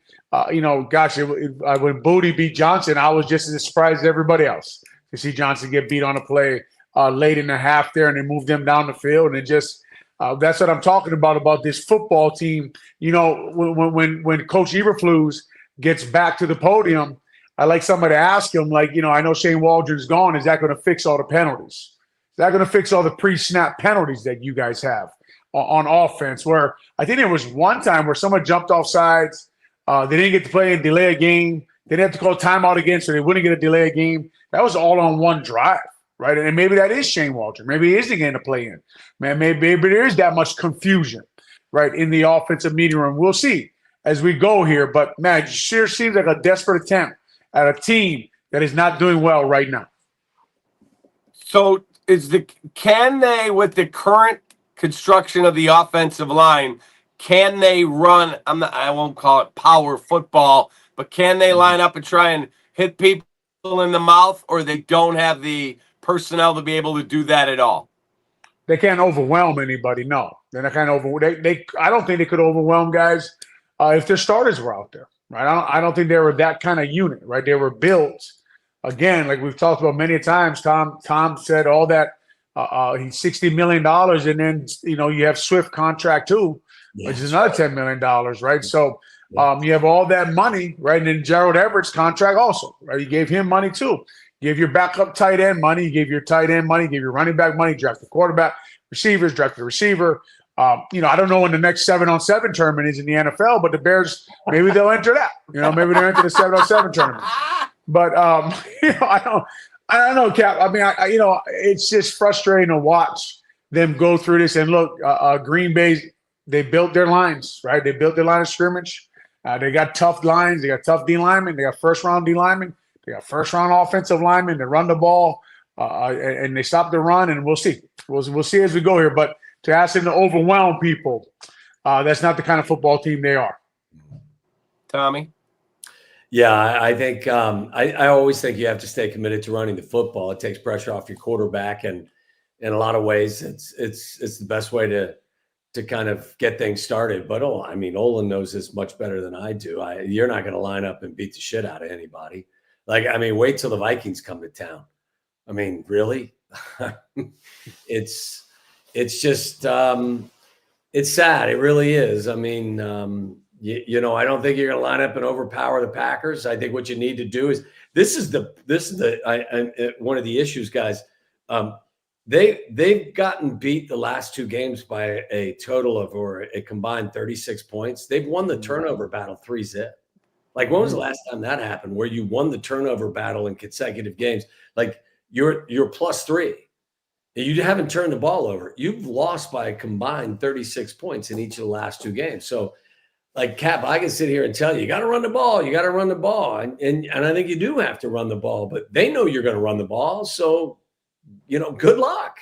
S3: when Booty beat Johnson, I was just as surprised as everybody else to see Johnson get beat on a play late in the half there, and they moved them down the field. And it just that's what I'm talking about this football team. When Coach Eberflus gets back to the podium, I like somebody to ask him, I know Shane Waldron's gone. Is that going to fix all the penalties? Is that going to fix all the pre-snap penalties that you guys have on offense? Where I think there was one time where someone jumped off sides. They didn't get to play and delay a game. They didn't have to call timeout again, so they wouldn't get a delay a game. That was all on one drive, right? And maybe that is Shane Waldron. Maybe he isn't going to play in. Man, maybe there is that much confusion, right, in the offensive meeting room. We'll see as we go here. But, man, it sure seems like a desperate attempt at a team that is not doing well right now.
S2: So can they, with the current construction of the offensive line, can they run? I won't call it power football, but can they line up and try and hit people in the mouth, or they don't have the personnel to be able to do that at all?
S3: They can't overwhelm anybody. No, they're not kind of I don't think they could overwhelm guys if their starters were out there. Right? I don't think they were that kind of unit. Right? They were built again, like we've talked about many times. Tom said all that. He's $60 million, and then you have Swift contract too, which is another $10 million, right? So you have all that money, right? And then Gerald Everett's contract also, right? You gave him money too. You gave your backup tight end money. You gave your tight end money. You gave your running back money. Draft the quarterback, receivers, draft the receiver. I don't know when the next 7-on-7 tournament is in the NFL, but the Bears, maybe they'll enter that. Maybe they'll enter the 7-on-7 tournament. But I don't know, Cap. I mean, it's just frustrating to watch them go through this. And look, Green Bay, they built their lines, right? They built their line of scrimmage. They got tough lines. They got tough D linemen. They got first-round D linemen. They got first-round offensive linemen. They run the ball, and they stop the run. And we'll see. We'll see as we go here. But to ask them to overwhelm people, that's not the kind of football team they are.
S2: Tommy?
S4: Yeah, I think I always think you have to stay committed to running the football. It takes pressure off your quarterback, and in a lot of ways, it's the best way to kind of get things started. But Olin knows this much better than I do. You're not going to line up and beat the shit out of anybody. Like, I mean, wait till the Vikings come to town. I mean, really? It's just, it's sad. It really is. I mean, you know, I don't think you're going to line up and overpower the Packers. I think what you need to do is this is one of the issues, guys. They've gotten beat the last two games by a total of, or a combined 36 points. They've won the turnover battle 3-0. Like, when was the last time that happened where you won the turnover battle in consecutive games? Like, you're +3. You haven't turned the ball over. You've lost by a combined 36 points in each of the last two games. So, like, Cap, I can sit here and tell you, you got to run the ball. You got to run the ball. And I think you do have to run the ball, but they know you're going to run the ball. So, you know, good luck.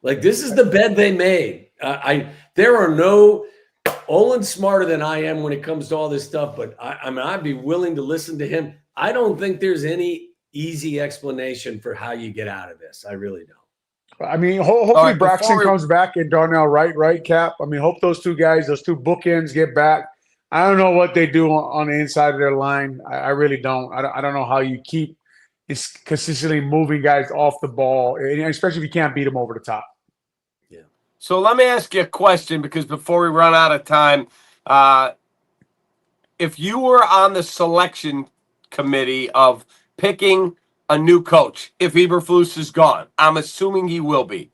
S4: Like, this is the bed they made. There are no Olin's smarter than I am when it comes to all this stuff, but I mean, I'd be willing to listen to him. I don't think there's any easy explanation for how you get out of this. I really don't.
S3: I mean, hopefully Braxton comes back and Darnell right, Cap. I mean, hope those two guys, those two bookends get back. I don't know what they do on the inside of their line. I really don't. I don't know how you keep consistently moving guys off the ball, especially if you can't beat them over the top.
S2: Yeah. So let me ask you a question, because before we run out of time, if you were on the selection committee of picking a new coach, if Eberflus is gone, I'm assuming he will be,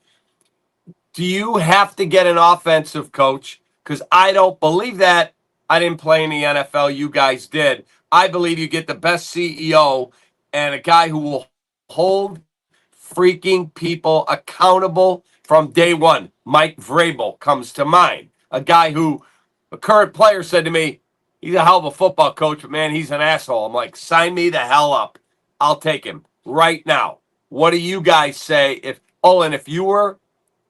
S2: do you have to get an offensive coach? Because I don't believe that. I didn't play in the NFL. You guys did. I believe you get the best CEO and a guy who will hold freaking people accountable from day one. Mike Vrabel comes to mind. A guy who a current player said to me, he's a hell of a football coach, but man, he's an asshole. I'm like, sign me the hell up. I'll take him right now. What do you guys say? If Olin, if you were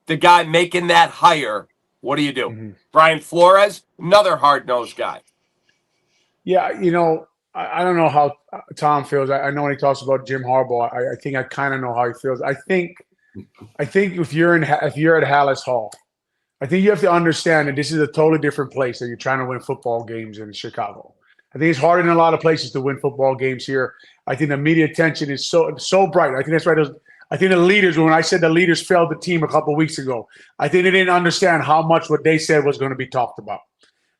S2: the guy making that hire, what do you do? Mm-hmm. Brian Flores, another hard-nosed guy.
S3: Yeah, you know, I don't know how Tom feels. I know when he talks about Jim Harbaugh, I think I kind of know how he feels. I think if you're at Hallis Hall, I think you have to understand that this is a totally different place that you're trying to win football games in Chicago. I think it's harder in a lot of places to win football games here. I think the media attention is so bright. I think that's right. I think the leaders, when I said the leaders failed the team a couple of weeks ago, I think they didn't understand how much what they said was going to be talked about.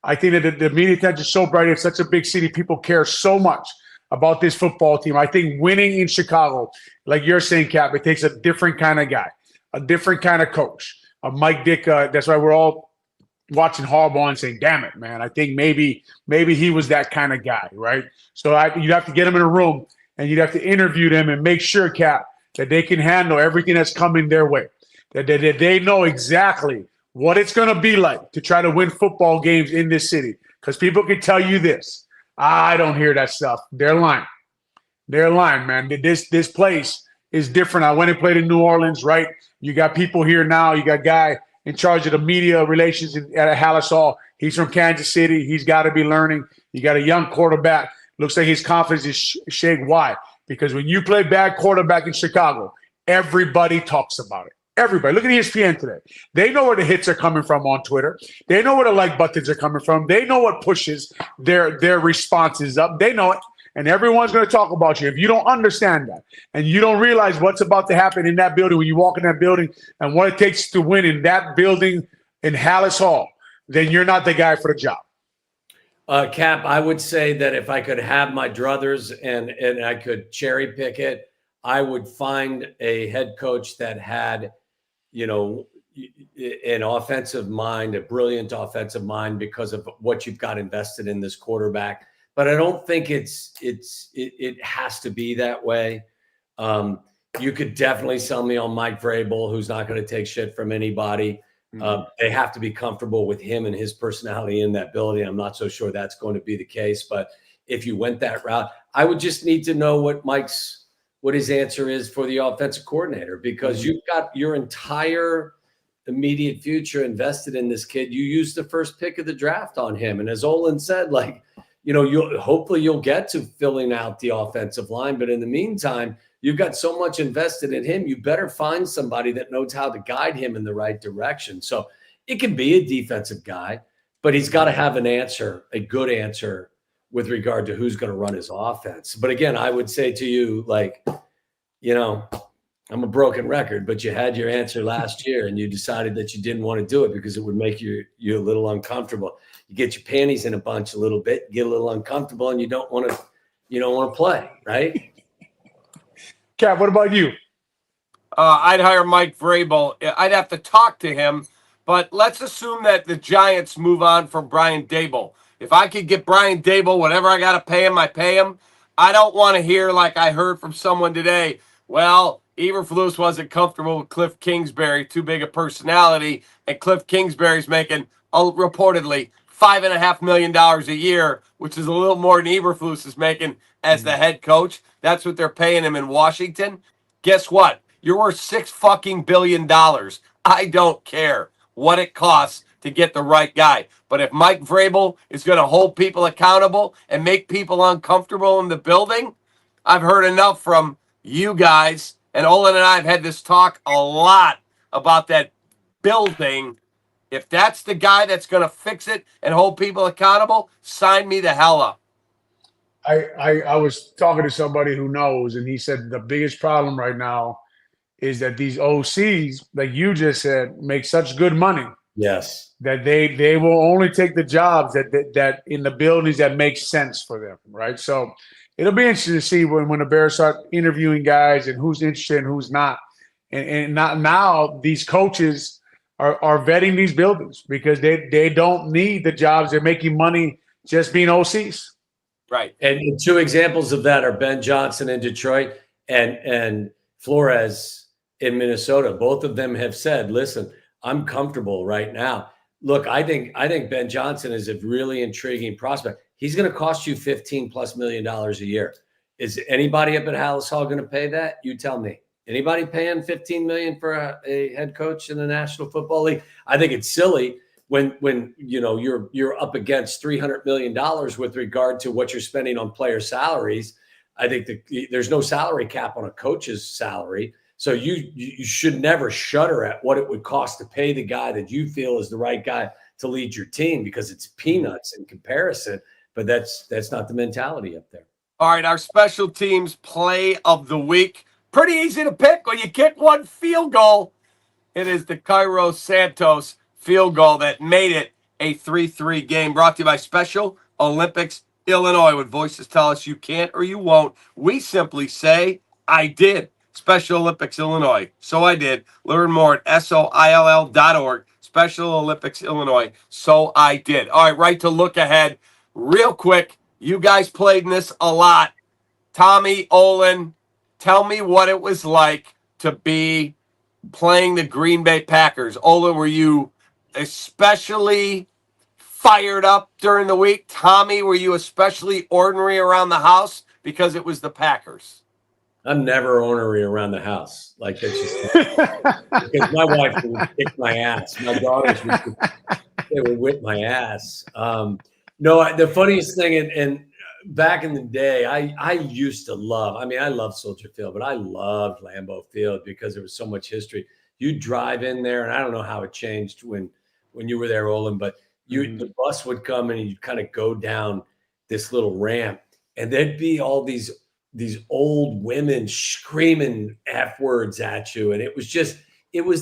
S3: I think that the media attention is so bright. It's such a big city. People care so much about this football team. I think winning in Chicago, like you're saying, Cap, it takes a different kind of guy, a different kind of coach. Mike Dick, that's why we're all watching Harbaugh and saying, damn it, man, I think maybe he was that kind of guy, right? So you'd have to get him in a room and you'd have to interview them and make sure, Cap, that they can handle everything that's coming their way, that they know exactly what it's going to be like to try to win football games in this city. Because people can tell you this. I don't hear that stuff. They're lying. They're lying, man. This place is different. I went and played in New Orleans, right? You got people here now. You got a guy in charge of the media relations at Hallis Hall. He's from Kansas City. He's got to be learning. You got a young quarterback. Looks like his confidence is shaken. Why? Because when you play bad quarterback in Chicago, everybody talks about it. Everybody. Look at ESPN today. They know where the hits are coming from on Twitter. They know where the like buttons are coming from. They know what pushes their responses up. They know it. And everyone's going to talk about you. If you don't understand that and you don't realize what's about to happen in that building when you walk in that building and what it takes to win in that building in Hallis Hall, then you're not the guy for the job.
S4: Cap, I would say that if I could have my druthers and I could cherry pick it, I would find a head coach that had, you know, an offensive mind, a brilliant offensive mind because of what you've got invested in this quarterback. But I don't think it has to be that way. You could definitely sell me on Mike Vrabel, who's not going to take shit from anybody. They have to be comfortable with him and his personality in that building. I'm not so sure that's going to be the case. But if you went that route, I would just need to know what his answer is for the offensive coordinator, because you've got your entire immediate future invested in this kid. You used the first pick of the draft on him. And as Olin said, like, you know, hopefully you'll get to filling out the offensive line. But in the meantime, you've got so much invested in him. You better find somebody that knows how to guide him in the right direction. So it can be a defensive guy, but he's got to have an answer, a good answer with regard to who's going to run his offense. But again, I would say to you, like, you know, I'm a broken record, but you had your answer last year and you decided that you didn't want to do it because it would make you a little uncomfortable. You get your panties in a bunch a little bit, get a little uncomfortable, and you don't want to play, right?
S3: Cap, what about you?
S2: I'd hire Mike Vrabel. I'd have to talk to him, but let's assume that the Giants move on from Brian Daboll. If I could get Brian Daboll, whatever I got to pay him, I pay him. I don't want to hear, like I heard from someone today, well, Eberflus wasn't comfortable with Cliff Kingsbury, too big a personality, and Cliff Kingsbury's making, reportedly, $5.5 million a year, which is a little more than Eberflus is making as the head coach. That's what they're paying him in Washington. Guess what? You're worth $6 billion. I don't care what it costs to get the right guy. But if Mike Vrabel is going to hold people accountable and make people uncomfortable in the building, I've heard enough from you guys, and Olin and I have had this talk a lot about that building. If that's the guy that's going to fix it and hold people accountable, sign me the hell up.
S3: I was talking to somebody who knows, and he said the biggest problem right now is that these OCs, like you just said, make such good money.
S4: Yes.
S3: That they will only take the jobs that in the buildings that make sense for them, right? So it'll be interesting to see when the Bears start interviewing guys and who's interested and who's not. And not now these coaches are vetting these buildings because they don't need the jobs. They're making money just being OCs.
S2: Right.
S4: And two examples of that are Ben Johnson in Detroit and Flores in Minnesota. Both of them have said, listen, I'm comfortable right now. Look, I think Ben Johnson is a really intriguing prospect. He's going to cost you $15+ million a year. Is anybody up at Hallis Hall going to pay that? You tell me. Anybody paying $15 million for a head coach in the National Football League? I think it's silly when you know you're up against $300 million with regard to what you're spending on player salaries. I think there's no salary cap on a coach's salary. So you should never shudder at what it would cost to pay the guy that you feel is the right guy to lead your team because it's peanuts in comparison. But that's not the mentality up there.
S2: All right, our special teams play of the week. Pretty easy to pick when you kick one field goal. It is the Cairo Santos field goal that made it a 3-3 game. Brought to you by Special Olympics Illinois. When voices tell us you can't or you won't, we simply say, I did. Special Olympics Illinois. So I did. Learn more at SOILL.org. Special Olympics Illinois. So I did. All right, right to look ahead. Real quick, you guys played in this a lot. Tommy, Olin, tell me what it was like to be playing the Green Bay Packers. Olin, were you especially fired up during the week? Tommy, were you especially ordinary around the house because it was the Packers?
S4: I'm never ornery around the house. Like that's just because my wife would kick my ass. My daughters would whip my ass. No, the funniest thing, and back in the day, I used to love. I mean, I love Soldier Field, but I loved Lambeau Field because there was so much history. You drive in there, and I don't know how it changed when you were there, Olin, but the bus would come and you'd kind of go down this little ramp, and there'd be all these old women screaming F words at you. And it was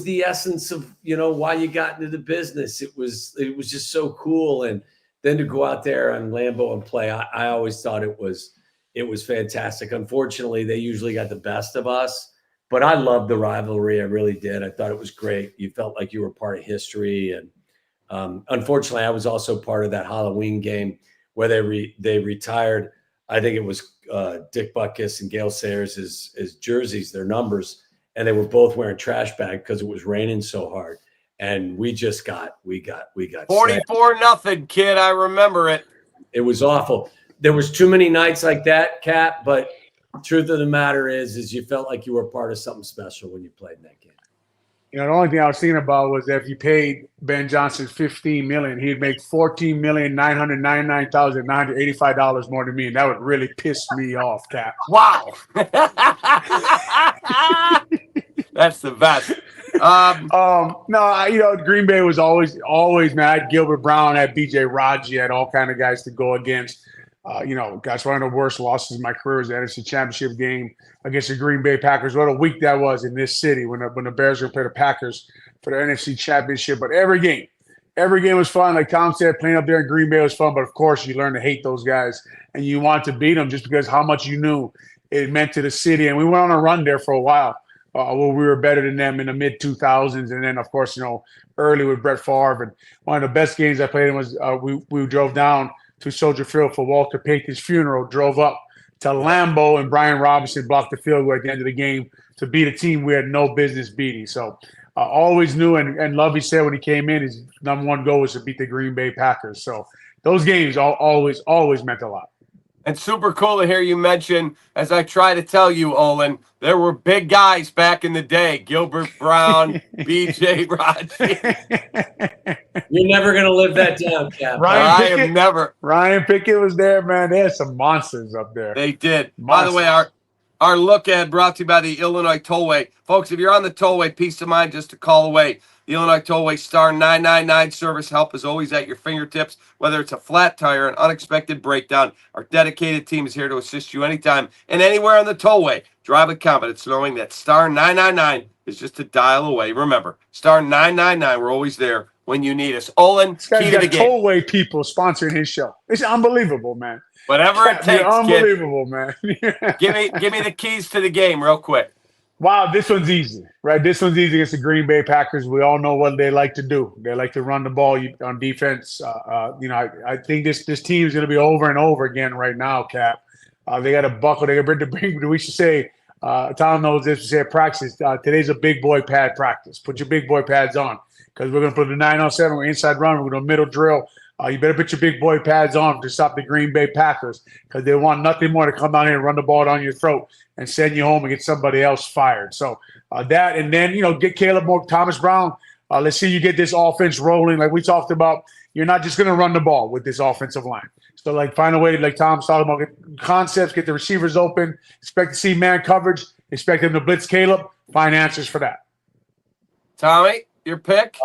S4: the essence of, why you got into the business. It was just so cool. And then to go out there on Lambeau and play, I always thought it was fantastic. Unfortunately, they usually got the best of us, but I loved the rivalry. I really did. I thought it was great. You felt like you were part of history. And unfortunately, I was also part of that Halloween game where they retired. I think it was Dick Butkus and Gale Sayers as jerseys, their numbers, and they were both wearing trash bag because it was raining so hard. And we got
S2: 44-0, kid. I remember it.
S4: It was awful. There was too many nights like that, Kat, but truth of the matter is you felt like you were part of something special when you played in that game.
S3: The only thing I was thinking about was that if you paid Ben Johnson $15 million, he'd make $14,999,985 more than me, and that would really piss me off, Cap.
S2: Wow, that's the best.
S3: Green Bay was always, man. I had Gilbert Brown, I had B.J. Raji, I had all kind of guys to go against. Guys, one of the worst losses of my career was the NFC Championship game against the Green Bay Packers. What a week that was in this city when the Bears were going to play the Packers for the NFC Championship. But every game was fun. Like Tom said, playing up there in Green Bay was fun. But, of course, you learn to hate those guys, and you want to beat them just because how much you knew it meant to the city. And we went on a run there for a while where we were better than them in the mid-2000s. And then, of course, early with Brett Favre. And one of the best games I played in was we drove down to Soldier Field for Walter Payton's funeral, drove up to Lambeau, and Brian Robinson blocked the field goal at the end of the game to beat a team we had no business beating. So always knew, and Lovey said when he came in, his number one goal was to beat the Green Bay Packers. So those games always meant a lot.
S2: And super cool to hear you mention, as I try to tell you, Olin, there were big guys back in the day. Gilbert Brown, B.J. Raji.
S4: You're never going to live that down, Cap.
S3: Ryan Pickett was there, man. They had some monsters up there.
S2: They did.
S3: Monsters.
S2: By the way, our look ahead brought to you by the Illinois Tollway. Folks, if you're on the Tollway, peace of mind just a call away. The Illinois Tollway star 999 service help is always at your fingertips. Whether it's a flat tire, an unexpected breakdown, our dedicated team is here to assist you anytime and anywhere on the Tollway. Drive with confidence knowing that star 999 is just a dial away. Remember, star 999, we're always there when you need us. Olin, key to the game.
S3: Tollway people sponsoring his show. It's unbelievable, man.
S2: Whatever it takes,
S3: unbelievable, man.
S2: Give me the keys to the game real quick.
S3: Wow, this one's easy, right? This one's easy against the Green Bay Packers. We all know what they like to do. They like to run the ball on defense. I think this team is going to be over and over again right now, Cap. They got to buckle. They got to bring. We should say, Tom knows this. We say at practice, today's a big boy pad practice. Put your big boy pads on because we're going to put the 907. We're inside run. We're going to middle drill. You better put your big boy pads on to stop the Green Bay Packers because they want nothing more to come down here and run the ball down your throat and send you home and get somebody else fired. So that, and then, get Caleb Moore, Thomas Brown. Let's see you get this offense rolling. Like we talked about, you're not just going to run the ball with this offensive line. So, find a way, like Tom's talking about, get concepts, get the receivers open, expect to see man coverage, expect them to blitz Caleb, find answers for that.
S2: Tommy, your pick?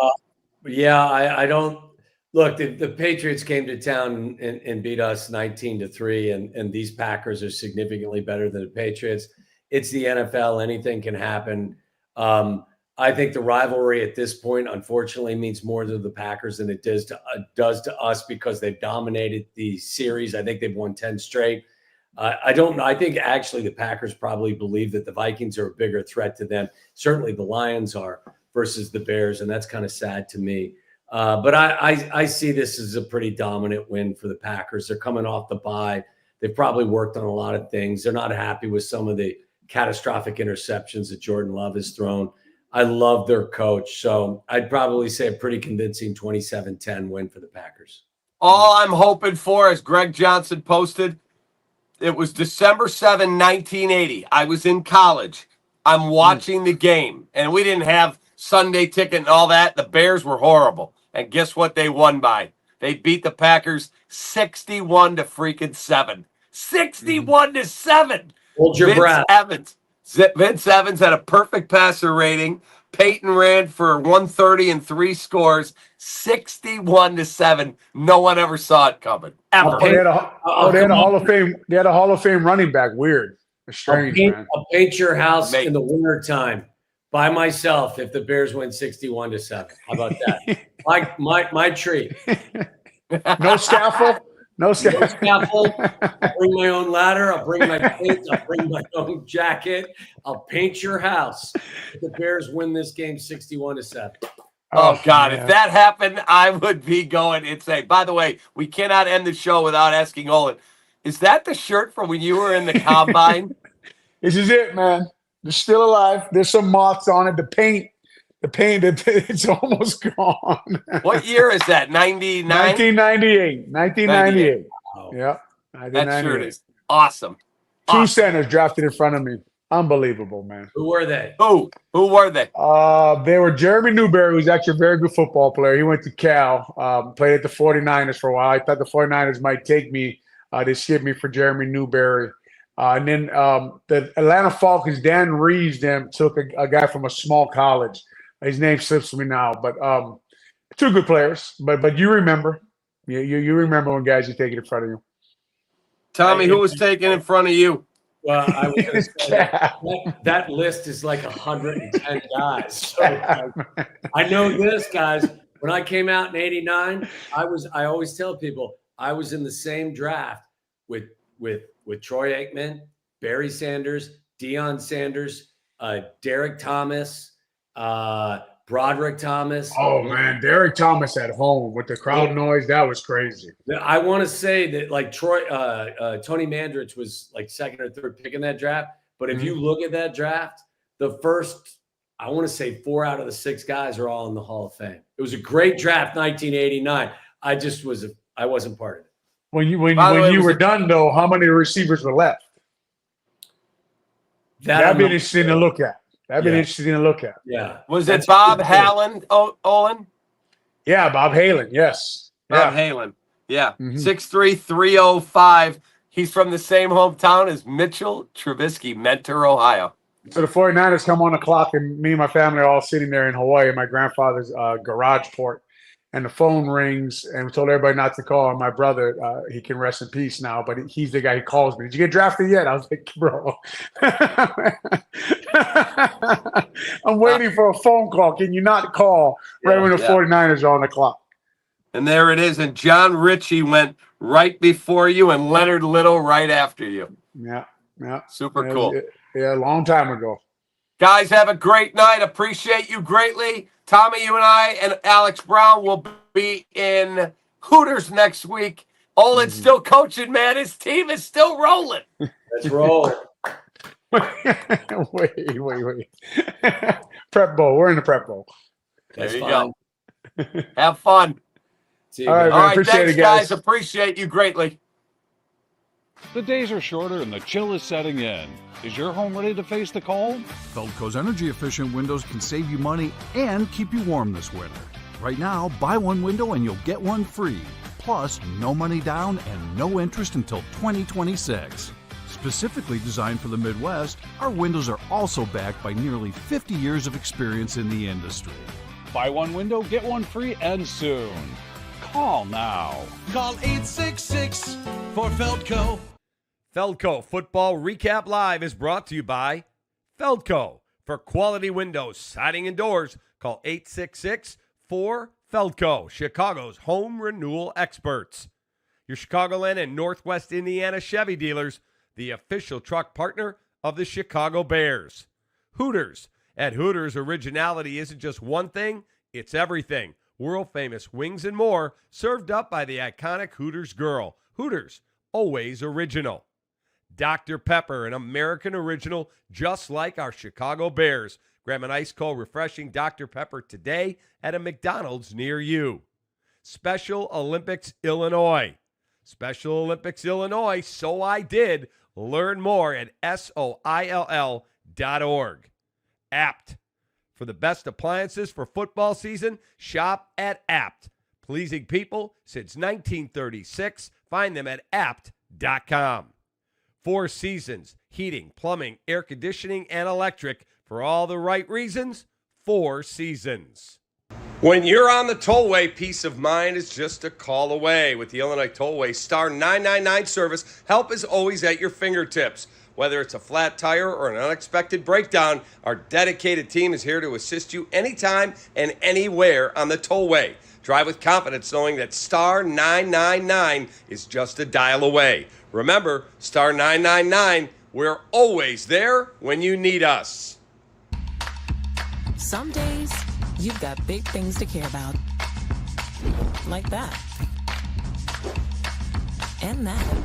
S4: I don't. Look, the Patriots came to town and beat us 19-3, and these Packers are significantly better than the Patriots. It's the NFL. Anything can happen. I think the rivalry at this point, unfortunately, means more to the Packers than it does to us because they've dominated the series. I think they've won 10 straight. I don't know. I think actually the Packers probably believe that the Vikings are a bigger threat to them. Certainly the Lions are versus the Bears, and that's kind of sad to me. But I see this as a pretty dominant win for the Packers. They're coming off the bye. They've probably worked on a lot of things. They're not happy with some of the catastrophic interceptions that Jordan Love has thrown. I love their coach. So I'd probably say a pretty convincing 27-10 win for the Packers.
S2: All I'm hoping for, as Greg Johnson posted, it was December 7, 1980. I was in college. I'm watching the game, and we didn't have Sunday ticket and all that. The Bears were horrible. And guess what they won by? They beat the Packers 61-7. 61-7.
S4: Hold your breath.
S2: Vince Evans had a perfect passer rating. Peyton ran for 130 and 3 scores. 61-7. No one ever saw it coming. Ever.
S3: They had a Hall of Fame. They had a Hall of Fame running back. Weird. Strange, man.
S4: I'll paint your house in the wintertime by myself if the Bears win 61-7. How about that? my treat.
S3: No scaffold. No
S4: scaffold. I'll bring my own ladder. I'll bring my paint. I'll bring my own jacket. I'll paint your house if the Bears win this game 61-7.
S2: Oh, God.
S3: Man.
S2: If that happened, I would be going insane. By the way, we cannot end the show without asking Olin, is that the shirt from when you were in the Combine?
S3: This is it, man. They're still alive. There's some moths on it. The paint, it's almost gone.
S2: What year is that? 99?
S3: 1998.
S2: Oh.
S3: Yeah.
S2: That shirt is awesome.
S3: Two centers drafted in front of me. Unbelievable, man.
S4: Who were they?
S2: Who were they?
S3: They were Jeremy Newberry, who's actually a very good football player. He went to Cal, played at the 49ers for a while. I thought the 49ers might take me. They shipped me for Jeremy Newberry. And then the Atlanta Falcons, Dan Reeves, took a guy from a small college. His name slips me now, but two good players. But you remember, you remember when guys are taking in front of you.
S2: Tommy, who was taken in front of you?
S4: Well, I was going to say that list is like 110 guys. So I know this, guys. When I came out in '89, I always tell people I was in the same draft with Troy Aikman, Barry Sanders, Deion Sanders, Derek Thomas, Broderick Thomas.
S3: Oh man, Derek Thomas at home with the crowd noise, that was crazy.
S4: I want to say that like Tony Mandrich was like second or third pick in that draft. But if you look at that draft, the first, I want to say 4 out of the 6 guys are all in the Hall of Fame. It was a great draft, 1989. I wasn't part of it.
S3: When you were done though, how many receivers were left? That'd be interesting to look at.
S4: Yeah.
S2: Was it Bob Hallen, Olin?
S3: Yeah, Bob Halen, yes.
S2: Bob Halen. Yeah. 6'3", 305. He's from the same hometown as Mitchell Trubisky, Mentor, Ohio.
S3: So the 49ers come on the clock, and me and my family are all sitting there in Hawaii in my grandfather's garage port. And the phone rings, and we told everybody not to call. And my brother, he can rest in peace now, but he's the guy who calls me. Did you get drafted yet? I was like, bro, I'm waiting for a phone call. Can you not call right when the 49ers are on the clock?
S2: And there it is. And John Ritchie went right before you, and Leonard Little right after you.
S3: Yeah.
S2: Super cool.
S3: Yeah, a long time ago.
S2: Guys, have a great night. Appreciate you greatly. Tommy, you and I and Alex Brown will be in Hooters next week. Olin's still coaching, man. His team is still rolling.
S4: Let's roll.
S3: Wait. Prep Bowl. We're in the Prep Bowl.
S2: There you go. Have fun.
S4: See you.
S3: All right, man.
S2: All right,
S3: Appreciate
S2: thanks,
S3: it, guys.
S2: Appreciate you greatly.
S5: The days are shorter and the chill is setting in. Is your home ready to face the cold?
S6: Feldco's energy-efficient windows can save you money and keep you warm this winter. Right now, buy one window and you'll get one free. Plus, no money down and no interest until 2026. Specifically designed for the Midwest, our windows are also backed by nearly 50 years of experience in the industry.
S5: Buy one window, get one free, and soon. Call now.
S7: Call 866 for Feldco.
S1: Feldco Football Recap Live is brought to you by Feldco. For quality windows, siding, and doors, call 866-4FELDCO, Chicago's home renewal experts. Your Chicagoland and Northwest Indiana Chevy dealers, the official truck partner of the Chicago Bears. Hooters. At Hooters, originality isn't just one thing, it's everything. World-famous wings and more, served up by the iconic Hooters girl. Hooters, always original. Dr. Pepper, an American original, just like our Chicago Bears. Grab an ice-cold, refreshing Dr. Pepper today at a McDonald's near you. Special Olympics Illinois. Special Olympics Illinois, so I did. Learn more at SOILL.org. Apt. For the best appliances for football season, shop at Apt. Pleasing people since 1936. Find them at apt.com. 4 Seasons, heating, plumbing, air conditioning, and electric. For all the right reasons, 4 Seasons. When you're on the tollway, peace of mind is just a call away. With the Illinois Tollway Star 999 service, help is always at your fingertips. Whether it's a flat tire or an unexpected breakdown, our dedicated team is here to assist you anytime and anywhere on the tollway. Drive with confidence knowing that Star 999 is just a dial away. Remember, Star 999, we're always there when you need us.
S8: Some days, you've got big things to care about. Like that. And that.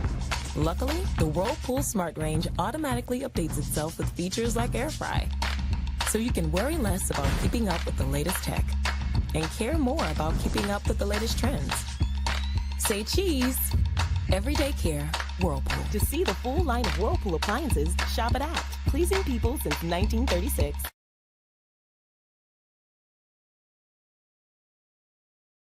S8: Luckily, the Whirlpool Smart Range automatically updates itself with features like Air Fry. So you can worry less about keeping up with the latest tech and care more about keeping up with the latest trends. Say cheese. Everyday care, Whirlpool. To see the full line of Whirlpool appliances, shop at Apt. Pleasing people since 1936.